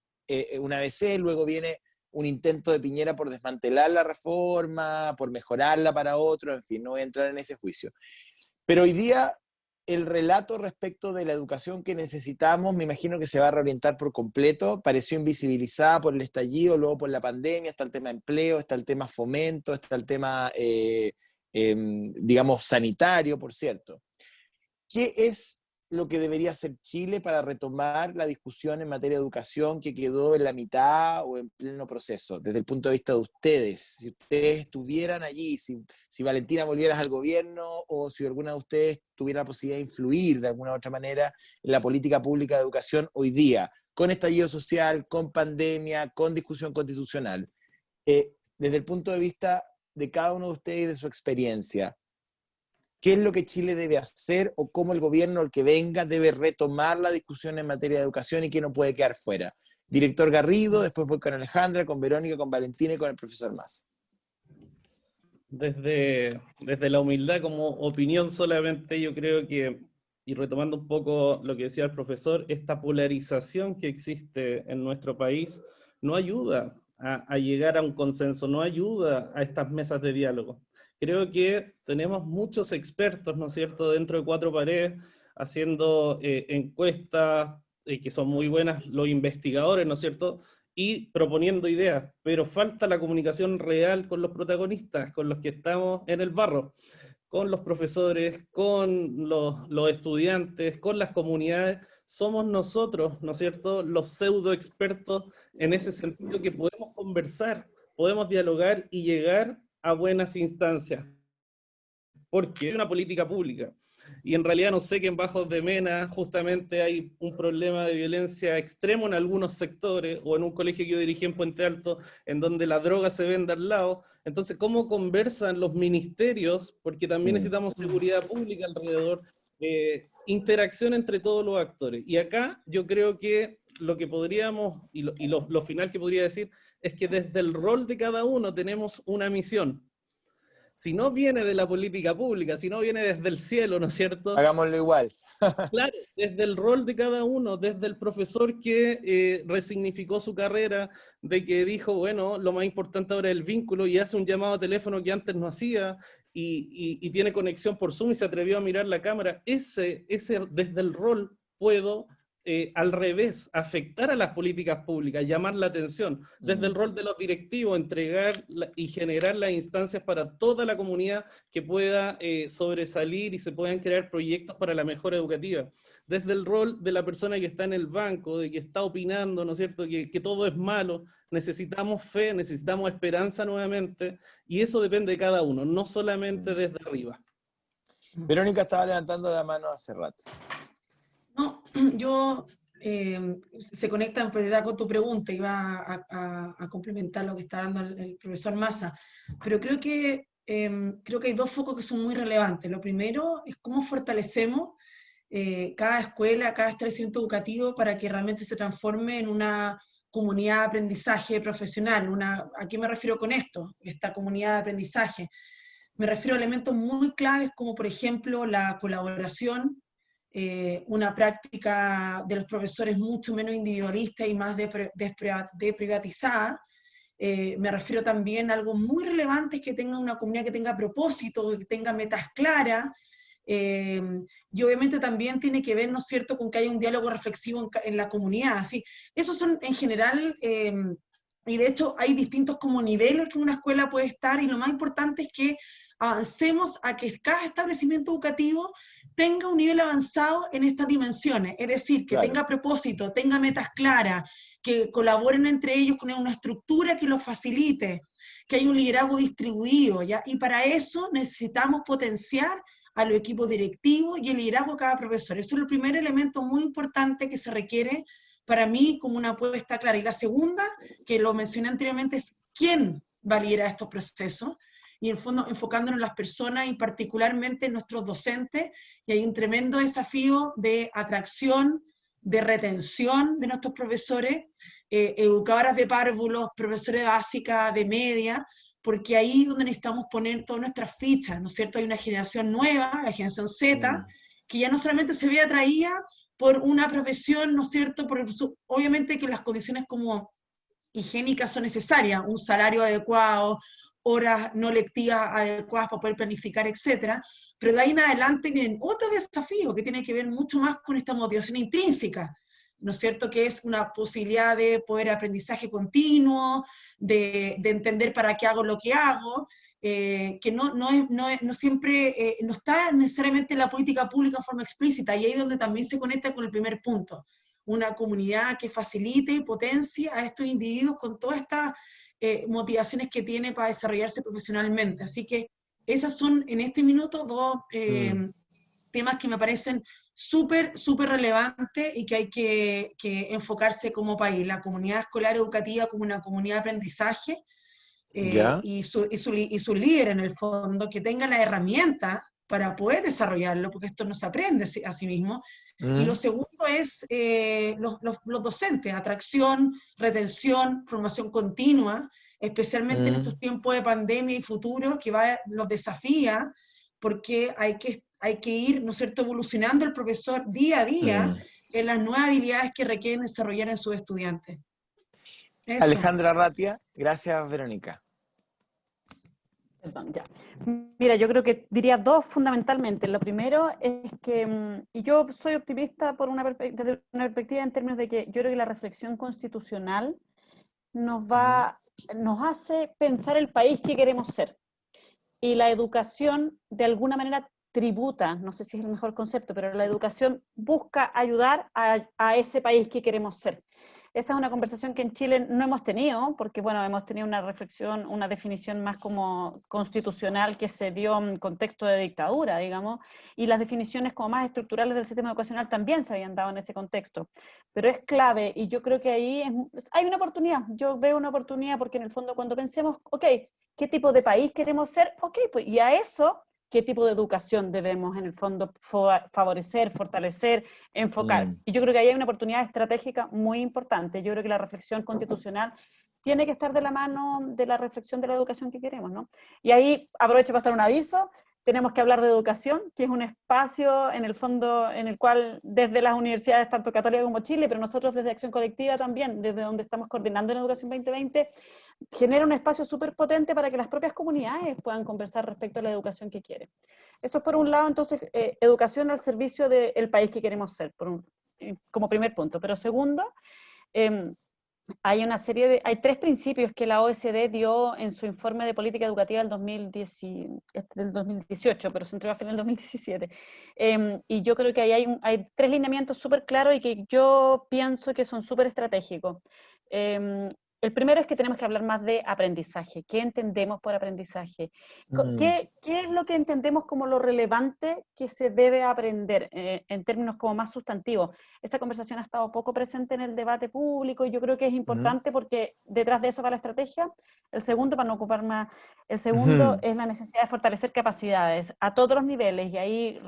un ABC. Luego viene un intento de Piñera por desmantelar la reforma, por mejorarla para otro, en fin, no voy a entrar en ese juicio. Pero hoy día el relato respecto de la educación que necesitamos, me imagino que se va a reorientar por completo, pareció invisibilizada por el estallido, luego por la pandemia, está el tema empleo, está el tema fomento, está el tema, digamos, sanitario, por cierto. ¿Qué es lo que debería hacer Chile para retomar la discusión en materia de educación que quedó en la mitad o en pleno proceso, desde el punto de vista de ustedes? Si ustedes estuvieran allí, si Valentina volvieras al gobierno o si alguna de ustedes tuviera la posibilidad de influir de alguna u otra manera en la política pública de educación hoy día, con estallido social, con pandemia, con discusión constitucional, desde el punto de vista de cada uno de ustedes y de su experiencia, ¿qué es lo que Chile debe hacer o cómo el gobierno, el que venga, debe retomar la discusión en materia de educación y qué no puede quedar fuera? Director Garrido, después voy con Alejandra, con Verónica, con Valentina y con el profesor Massa. Desde la humildad como opinión solamente, yo creo que, y retomando un poco lo que decía el profesor, esta polarización que existe en nuestro país no ayuda a llegar a un consenso, no ayuda a estas mesas de diálogo. Creo que tenemos muchos expertos, ¿no es cierto?, dentro de cuatro paredes, haciendo encuestas que son muy buenas, los investigadores, ¿no es cierto?, y proponiendo ideas, pero falta la comunicación real con los protagonistas, con los que estamos en el barro, con los profesores, con los estudiantes, con las comunidades. Somos nosotros, ¿no es cierto?, los pseudo expertos en ese sentido, que podemos conversar, podemos dialogar y llegar a buenas instancias, porque hay una política pública. Y en realidad no sé que en Bajos de Mena justamente hay un problema de violencia extremo en algunos sectores, o en un colegio que yo dirigí en Puente Alto, en donde la droga se vende al lado. Entonces, ¿cómo conversan los ministerios? Porque también necesitamos seguridad pública alrededor, interacción entre todos los actores. Y acá yo creo que lo que podríamos, y lo final que podría decir, es que desde el rol de cada uno tenemos una misión. Si no viene de la política pública, si no viene desde el cielo, ¿no es cierto? Hagámoslo igual. Claro, desde el rol de cada uno, desde el profesor que resignificó su carrera, de que dijo, bueno, lo más importante ahora es el vínculo, y hace un llamado a teléfono que antes no hacía, y tiene conexión por Zoom y se atrevió a mirar la cámara. Ese desde el rol puedo, al revés, afectar a las políticas públicas, llamar la atención, desde el rol de los directivos, entregar y generar las instancias para toda la comunidad que pueda sobresalir y se puedan crear proyectos para la mejora educativa, desde el rol de la persona que está en el banco, de que está opinando, ¿no es cierto?, que todo es malo. Necesitamos fe, necesitamos esperanza nuevamente, y eso depende de cada uno, no solamente desde arriba. Verónica estaba levantando la mano hace rato. No, yo, se conecta en realidad con tu pregunta, iba a complementar lo que está dando el profesor Massa, pero creo que hay dos focos que son muy relevantes. Lo primero es cómo fortalecemos cada escuela, cada establecimiento educativo para que realmente se transforme en una comunidad de aprendizaje profesional. ¿A qué me refiero con esto? Esta comunidad de aprendizaje. Me refiero a elementos muy claves como, por ejemplo, la colaboración, una práctica de los profesores mucho menos individualista y más desprivatizada. Me refiero también a algo muy relevante, es que tenga una comunidad que tenga propósito, que tenga metas claras, y obviamente también tiene que ver, ¿no es cierto?, con que haya un diálogo reflexivo en la comunidad. ¿Sí? Esos son en general, y de hecho hay distintos como niveles que una escuela puede estar, y lo más importante es que avancemos a que cada establecimiento educativo tenga un nivel avanzado en estas dimensiones, es decir, que tenga propósito, tenga metas claras, que colaboren entre ellos con una estructura que los facilite, que haya un liderazgo distribuido, ¿ya? Y para eso necesitamos potenciar a los equipos directivos y el liderazgo de cada profesor. Eso es el primer elemento muy importante que se requiere para mí como una apuesta clara. Y la segunda, que lo mencioné anteriormente, es quién va a liderar estos procesos, y en el fondo enfocándonos en las personas y particularmente en nuestros docentes, y hay un tremendo desafío de atracción, de retención de nuestros profesores, educadoras de párvulos, profesores de básica, de media, porque ahí es donde necesitamos poner todas nuestras fichas, ¿no es cierto? Hay una generación nueva, la generación Z, que ya no solamente se ve atraída por una profesión, ¿no es cierto? Obviamente que las condiciones como higiénicas son necesarias, un salario adecuado, horas no lectivas adecuadas para poder planificar, etcétera. Pero de ahí en adelante vienen otros desafíos que tienen que ver mucho más con esta motivación intrínseca, ¿no es cierto? Que es una posibilidad de poder aprendizaje continuo, de entender para qué hago lo que hago, que no siempre, no está necesariamente en la política pública en forma explícita, y ahí es donde también se conecta con el primer punto, una comunidad que facilite y potencie a estos individuos con todas estas motivaciones que tiene para desarrollarse profesionalmente. Así que esas son en este minuto dos temas que me parecen súper relevantes y que hay que enfocarse como país. La comunidad escolar educativa como una comunidad de aprendizaje, y su líder en el fondo, que tenga la herramienta para poder desarrollarlo, porque esto no se aprende a sí mismo. Y lo segundo es los docentes, atracción, retención, formación continua, especialmente en estos tiempos de pandemia y futuro, que los desafía, porque hay que ir, ¿no es cierto?, evolucionando el profesor día a día en las nuevas habilidades que requieren desarrollar en sus estudiantes. Eso. Alejandra Ratia, gracias Verónica. Perdón, ya. Mira, yo creo que diría dos fundamentalmente. Lo primero es que, y yo soy optimista desde una perspectiva en términos de que yo creo que la reflexión constitucional nos hace pensar el país que queremos ser. Y la educación, de alguna manera, tributa, no sé si es el mejor concepto, pero la educación busca ayudar a ese país que queremos ser. Esa es una conversación que en Chile no hemos tenido, porque bueno, hemos tenido una reflexión, una definición más como constitucional que se dio en contexto de dictadura, digamos, y las definiciones como más estructurales del sistema educacional también se habían dado en ese contexto. Pero es clave, y yo creo que ahí hay una oportunidad, yo veo una oportunidad, porque en el fondo cuando pensemos, ok, ¿qué tipo de país queremos ser? Ok, pues, y a eso, ¿qué tipo de educación debemos en el fondo favorecer, fortalecer, enfocar? Y yo creo que ahí hay una oportunidad estratégica muy importante. Yo creo que la reflexión constitucional tiene que estar de la mano de la reflexión de la educación que queremos, ¿no? Y ahí aprovecho para pasar un aviso. Tenemos que hablar de educación, que es un espacio en el fondo en el cual desde las universidades, tanto Católica como Chile, pero nosotros desde Acción Colectiva también, desde donde estamos coordinando en Educación 2020, genera un espacio súper potente para que las propias comunidades puedan conversar respecto a la educación que quieren. Eso es por un lado, entonces, educación al servicio del país que queremos ser, como primer punto. Pero segundo, hay tres principios que la OECD dio en su informe de política educativa del 2018, pero se entregó a final del 2017. Y yo creo que ahí hay tres lineamientos súper claros y que yo pienso que son súper estratégicos. El primero es que tenemos que hablar más de aprendizaje. ¿Qué entendemos por aprendizaje? ¿Qué es lo que entendemos como lo relevante que se debe aprender en términos como más sustantivos? Esa conversación ha estado poco presente en el debate público y yo creo que es importante porque detrás de eso va la estrategia. El segundo, para no ocupar más, el segundo es la necesidad de fortalecer capacidades a todos los niveles, y ahí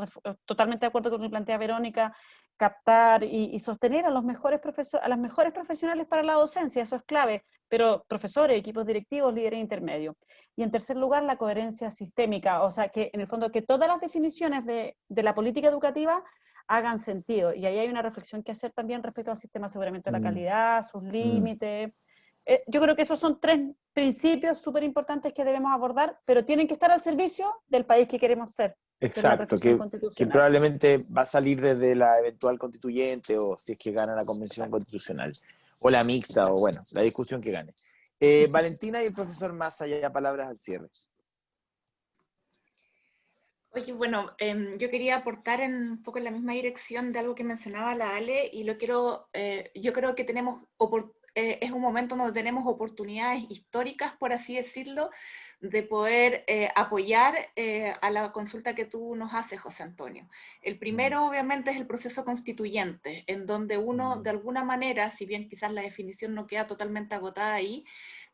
totalmente de acuerdo con lo que plantea Verónica, captar y sostener a las mejores profesionales para la docencia, eso es clave, pero profesores, equipos directivos, líderes intermedios. Y en tercer lugar, la coherencia sistémica, o sea, que en el fondo que todas las definiciones de la política educativa hagan sentido. Y ahí hay una reflexión que hacer también respecto al sistema de aseguramiento de la calidad, sus límites. Yo creo que esos son tres principios súper importantes que debemos abordar, pero tienen que estar al servicio del país que queremos ser. Exacto, que probablemente va a salir desde la eventual constituyente o si es que gana la convención constitucional, o la mixta, o bueno, la discusión que gane. Valentina y el profesor Massa, ya palabras al cierre. Oye, bueno, yo quería aportar un poco en la misma dirección de algo que mencionaba la Ale, y yo creo que es un momento donde tenemos oportunidades históricas, por así decirlo, de poder apoyar a la consulta que tú nos haces, José Antonio. El primero, obviamente, es el proceso constituyente, en donde uno, de alguna manera, si bien quizás la definición no queda totalmente agotada ahí,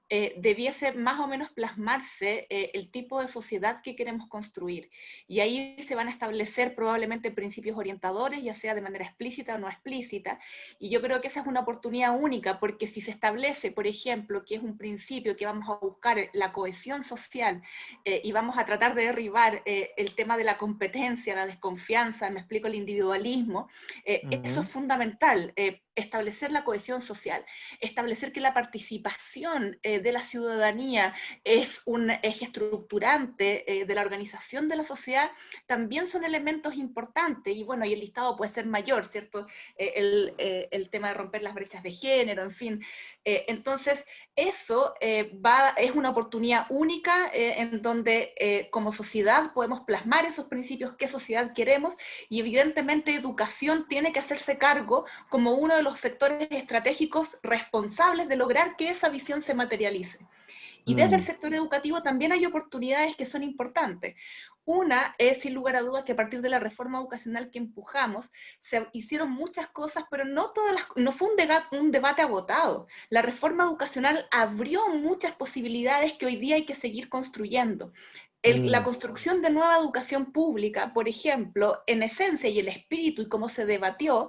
debiese más o menos plasmarse el tipo de sociedad que queremos construir. Y ahí se van a establecer probablemente principios orientadores, ya sea de manera explícita o no explícita, y yo creo que esa es una oportunidad única, porque si se establece, por ejemplo, que es un principio que vamos a buscar la cohesión social y vamos a tratar de derribar el tema de la competencia, la desconfianza, me explico, el individualismo, eso es fundamental, establecer la cohesión social, establecer que la participación de la ciudadanía es un eje estructurante de la organización de la sociedad, también son elementos importantes, y bueno, y el listado puede ser mayor, ¿cierto? El tema de romper las brechas de género, en fin. Entonces, eso es una oportunidad única en donde como sociedad podemos plasmar esos principios, qué sociedad queremos, y evidentemente educación tiene que hacerse cargo como uno de los sectores estratégicos responsables de lograr que esa visión se materialice. Y desde el sector educativo también hay oportunidades que son importantes. Una es, sin lugar a dudas, que a partir de la reforma educacional que empujamos, se hicieron muchas cosas, pero no fue un debate agotado. La reforma educacional abrió muchas posibilidades que hoy día hay que seguir construyendo. La construcción de nueva educación pública, por ejemplo, en esencia y el espíritu y cómo se debatió,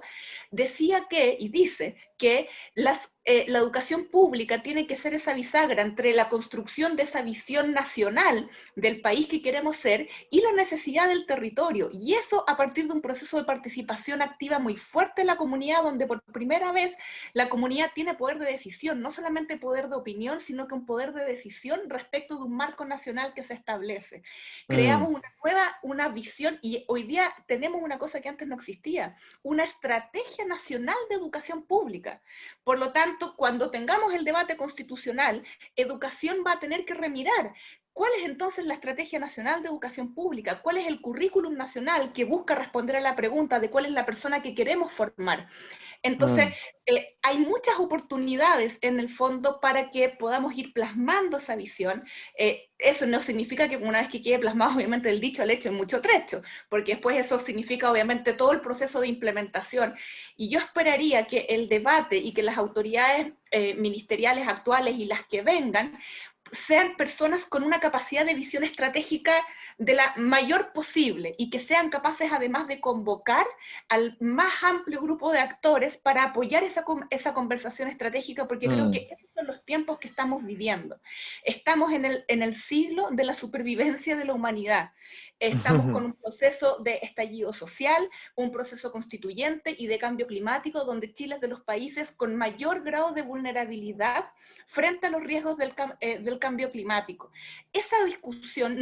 decía que, y dice, que la educación pública tiene que ser esa bisagra entre la construcción de esa visión nacional del país que queremos ser y la necesidad del territorio. Y eso a partir de un proceso de participación activa muy fuerte en la comunidad, donde por primera vez la comunidad tiene poder de decisión, no solamente poder de opinión, sino que un poder de decisión respecto de un marco nacional que se establece. Creamos una visión, y hoy día tenemos una cosa que antes no existía, una estrategia nacional de educación pública. Por lo tanto, cuando tengamos el debate constitucional, educación va a tener que remirar ¿cuál es entonces la Estrategia Nacional de Educación Pública? ¿Cuál es el currículum nacional que busca responder a la pregunta de cuál es la persona que queremos formar? Entonces, hay muchas oportunidades en el fondo para que podamos ir plasmando esa visión. Eso no significa que una vez que quede plasmado, obviamente, el dicho al hecho, hay mucho trecho, porque después eso significa, obviamente, todo el proceso de implementación. Y yo esperaría que el debate y que las autoridades ministeriales actuales y las que vengan sean personas con una capacidad de visión estratégica de la mayor posible y que sean capaces además de convocar al más amplio grupo de actores para apoyar esa conversación estratégica, porque creo que esos son los tiempos que estamos viviendo. Estamos en el siglo de la supervivencia de la humanidad. Estamos con un proceso de estallido social, un proceso constituyente y de cambio climático, donde Chile es de los países con mayor grado de vulnerabilidad frente a los riesgos del cambio climático. Esa discusión,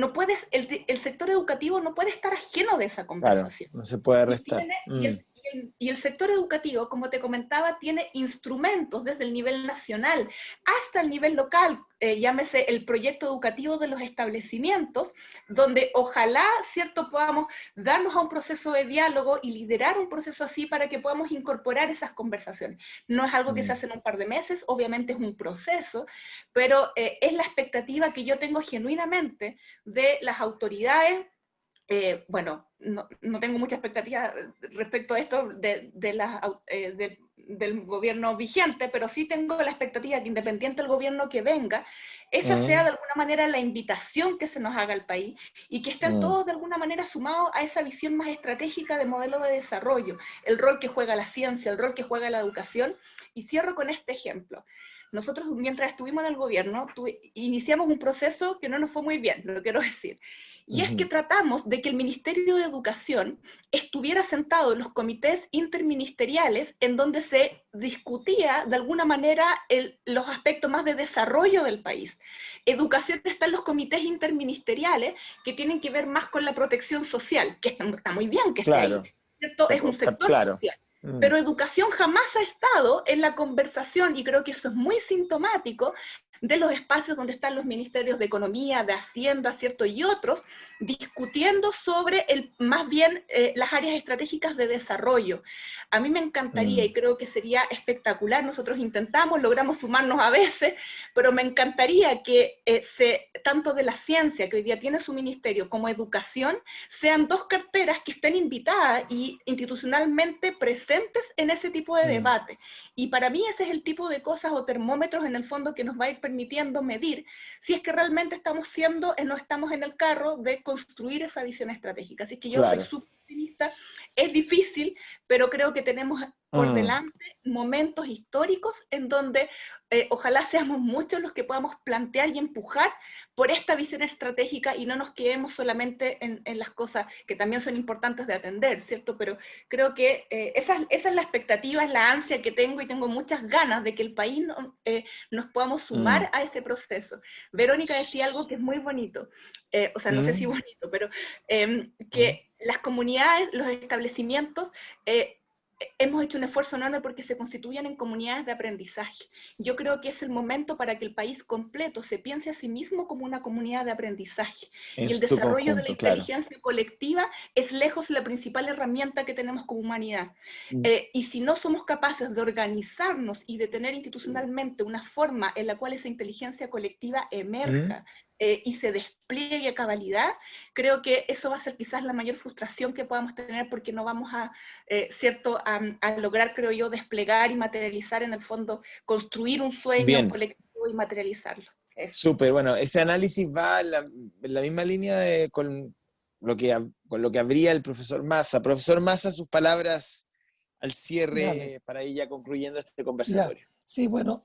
el sector educativo no puede estar ajeno de esa conversación. Claro, no se puede restar. Y el sector educativo, como te comentaba, tiene instrumentos desde el nivel nacional hasta el nivel local, llámese el proyecto educativo de los establecimientos, donde ojalá, ¿cierto?, podamos darnos a un proceso de diálogo y liderar un proceso así para que podamos incorporar esas conversaciones. No es algo que se hace en un par de meses, obviamente es un proceso, pero es la expectativa que yo tengo genuinamente de las autoridades. Bueno, no tengo mucha expectativa respecto a esto del gobierno vigente, pero sí tengo la expectativa que independiente del gobierno que venga, esa sea de alguna manera la invitación que se nos haga al país y que estén todos de alguna manera sumados a esa visión más estratégica de modelo de desarrollo, el rol que juega la ciencia, el rol que juega la educación. Y cierro con este ejemplo. Nosotros, mientras estuvimos en el gobierno, iniciamos un proceso que no nos fue muy bien, lo quiero decir. Y es que tratamos de que el Ministerio de Educación estuviera sentado en los comités interministeriales en donde se discutía de alguna manera los aspectos más de desarrollo del país. Educación está en los comités interministeriales que tienen que ver más con la protección social, que está muy bien que esté ahí, ¿cierto? Es un sector social. Pero educación jamás ha estado en la conversación, y creo que eso es muy sintomático de los espacios donde están los ministerios de Economía, de Hacienda, ¿cierto? Y otros, discutiendo sobre más bien las áreas estratégicas de desarrollo. A mí me encantaría, y creo que sería espectacular, nosotros intentamos, logramos sumarnos a veces, pero me encantaría que tanto de la ciencia, que hoy día tiene su ministerio, como educación, sean dos carteras que estén invitadas y institucionalmente presentes presentes en ese tipo de debate. Y para mí ese es el tipo de cosas o termómetros en el fondo que nos va a ir permitiendo medir si es que realmente estamos siendo, no estamos en el carro de construir esa visión estratégica. Así que yo soy súper optimista. Es difícil, pero creo que tenemos por delante momentos históricos en donde ojalá seamos muchos los que podamos plantear y empujar por esta visión estratégica y no nos quedemos solamente en las cosas que también son importantes de atender, ¿cierto? Pero creo que esa es la expectativa, es la ansia que tengo y tengo muchas ganas de que el país nos podamos sumar a ese proceso. Verónica decía algo que es muy bonito, o sea, no sé si bonito, pero que las comunidades, los establecimientos, hemos hecho un esfuerzo enorme porque se constituyan en comunidades de aprendizaje. Yo creo que es el momento para que el país completo se piense a sí mismo como una comunidad de aprendizaje. Y el desarrollo de la inteligencia colectiva es lejos la principal herramienta que tenemos como humanidad. Y si no somos capaces de organizarnos y de tener institucionalmente una forma en la cual esa inteligencia colectiva emerja, y se despliegue a cabalidad, creo que eso va a ser quizás la mayor frustración que podamos tener porque no vamos a, a lograr, creo yo, desplegar y materializar en el fondo, construir un sueño colectivo y materializarlo. Súper, bueno, ese análisis va en la misma línea con lo que abría el profesor Massa. Profesor Massa, sus palabras al cierre para ir ya concluyendo este conversatorio. Sí, bueno,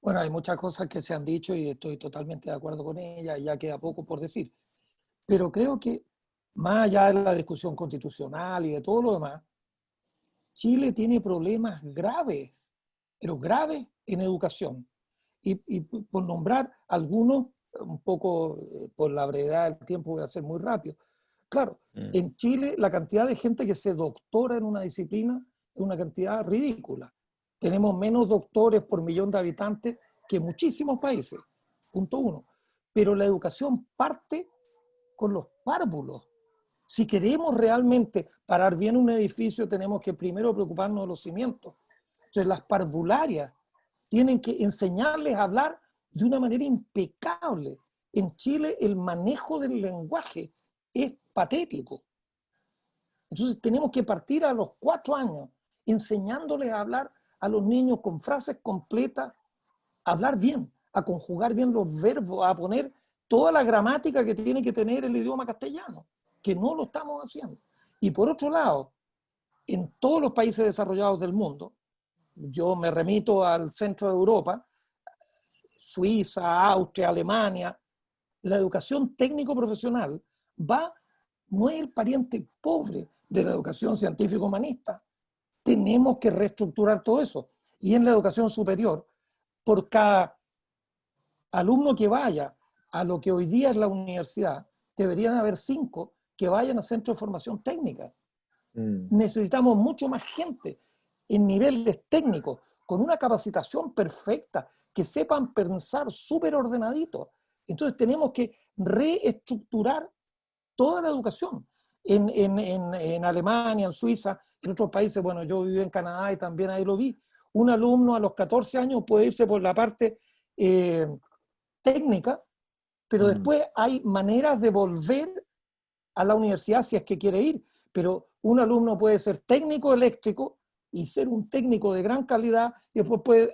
bueno, hay muchas cosas que se han dicho y estoy totalmente de acuerdo con ellas, ya queda poco por decir. Pero creo que más allá de la discusión constitucional y de todo lo demás, Chile tiene problemas graves, pero graves en educación. Y por nombrar algunos, un poco por la brevedad del tiempo voy a ser muy rápido. Claro, en Chile la cantidad de gente que se doctora en una disciplina es una cantidad ridícula. Tenemos menos doctores por millón de habitantes que muchísimos países, punto uno. Pero la educación parte con los párvulos. Si queremos realmente parar bien un edificio, tenemos que primero preocuparnos de los cimientos. Entonces las parvularias tienen que enseñarles a hablar de una manera impecable. En Chile el manejo del lenguaje es patético. Entonces tenemos que partir a los 4 años enseñándoles a hablar a los niños con frases completas, a hablar bien, a conjugar bien los verbos, a poner toda la gramática que tiene que tener el idioma castellano, que no lo estamos haciendo. Y por otro lado, en todos los países desarrollados del mundo, yo me remito al centro de Europa, Suiza, Austria, Alemania, la educación técnico-profesional no es el pariente pobre de la educación científico-humanista. Tenemos que reestructurar todo eso. Y en la educación superior, por cada alumno que vaya a lo que hoy día es la universidad, deberían haber 5 que vayan a centros de formación técnica. Necesitamos mucho más gente en niveles técnicos, con una capacitación perfecta, que sepan pensar súper ordenadito. Entonces tenemos que reestructurar toda la educación. En Alemania, en Suiza, en otros países, bueno, yo viví en Canadá y también ahí lo vi, un alumno a los 14 años puede irse por la parte técnica, pero después hay maneras de volver a la universidad si es que quiere ir. Pero un alumno puede ser técnico eléctrico y ser un técnico de gran calidad y después puede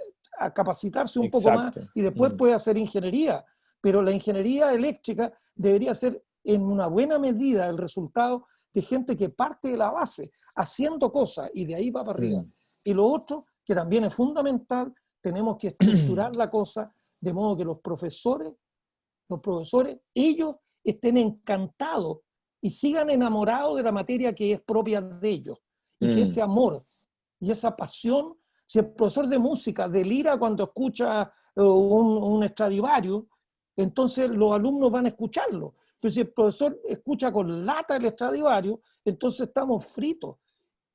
capacitarse un poco más y después puede hacer ingeniería. Pero la ingeniería eléctrica debería ser en una buena medida el resultado de gente que parte de la base, haciendo cosas y de ahí va para arriba. Y lo otro, que también es fundamental, tenemos que estructurar la cosa de modo que los profesores, ellos estén encantados y sigan enamorados de la materia que es propia de ellos. Y que ese amor y esa pasión, si el profesor de música delira cuando escucha un Stradivarius, entonces los alumnos van a escucharlo. Pero si el profesor escucha con lata el Stradivarius, entonces estamos fritos.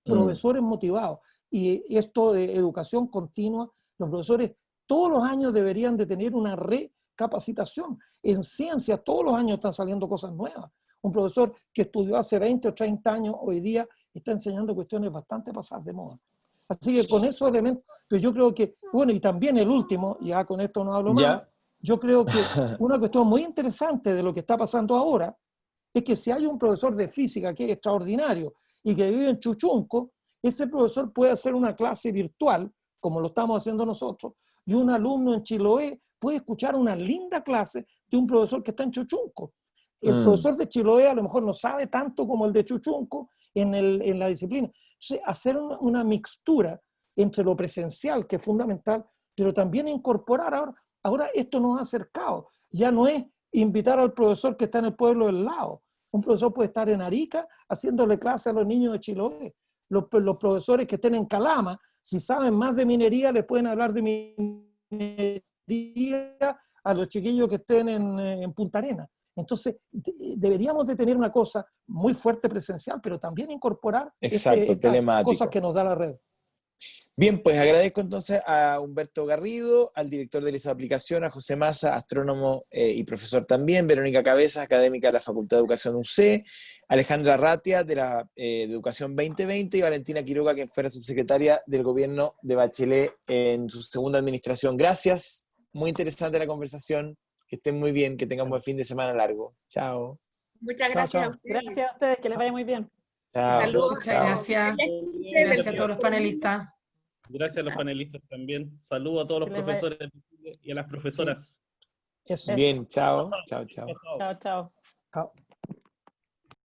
Profesores motivados. Y esto de educación continua, los profesores todos los años deberían de tener una recapacitación. En ciencias todos los años están saliendo cosas nuevas. Un profesor que estudió hace 20 o 30 años, hoy día está enseñando cuestiones bastante pasadas de moda. Así que con esos elementos, pues yo creo que, bueno, y también el último, ya con esto no hablo más, yo creo que una cuestión muy interesante de lo que está pasando ahora es que si hay un profesor de física que es extraordinario y que vive en Chuchunco, ese profesor puede hacer una clase virtual, como lo estamos haciendo nosotros, y un alumno en Chiloé puede escuchar una linda clase de un profesor que está en Chuchunco. El profesor de Chiloé a lo mejor no sabe tanto como el de Chuchunco en la disciplina. Entonces, hacer una mixtura entre lo presencial, que es fundamental, pero también incorporar ahora esto nos ha acercado. Ya no es invitar al profesor que está en el pueblo del lado. Un profesor puede estar en Arica haciéndole clase a los niños de Chiloé. Los profesores que estén en Calama, si saben más de minería, les pueden hablar de minería a los chiquillos que estén en Punta Arenas. Entonces, deberíamos de tener una cosa muy fuerte presencial, pero también incorporar estas cosas que nos da la red. Bien, pues agradezco entonces a Humberto Garrido, al director de esa aplicación, a José Massa, astrónomo y profesor también, Verónica Cabezas, académica de la Facultad de Educación UC, Alejandra Ratia, de la de Educación 2020, y Valentina Quiroga, quien fuera subsecretaria del gobierno de Bachelet en su segunda administración. Gracias, muy interesante la conversación, que estén muy bien, que tengan buen fin de semana largo. Chao. Muchas gracias a ustedes. Gracias a ustedes, que les vaya muy bien. Chao. Saludos. Muchas gracias. Gracias a todos los panelistas. Gracias a los panelistas también. Saludos a todos los profesores y a las profesoras. Eso. Bien, chao. Chao, chao. Chao, chao. Chao.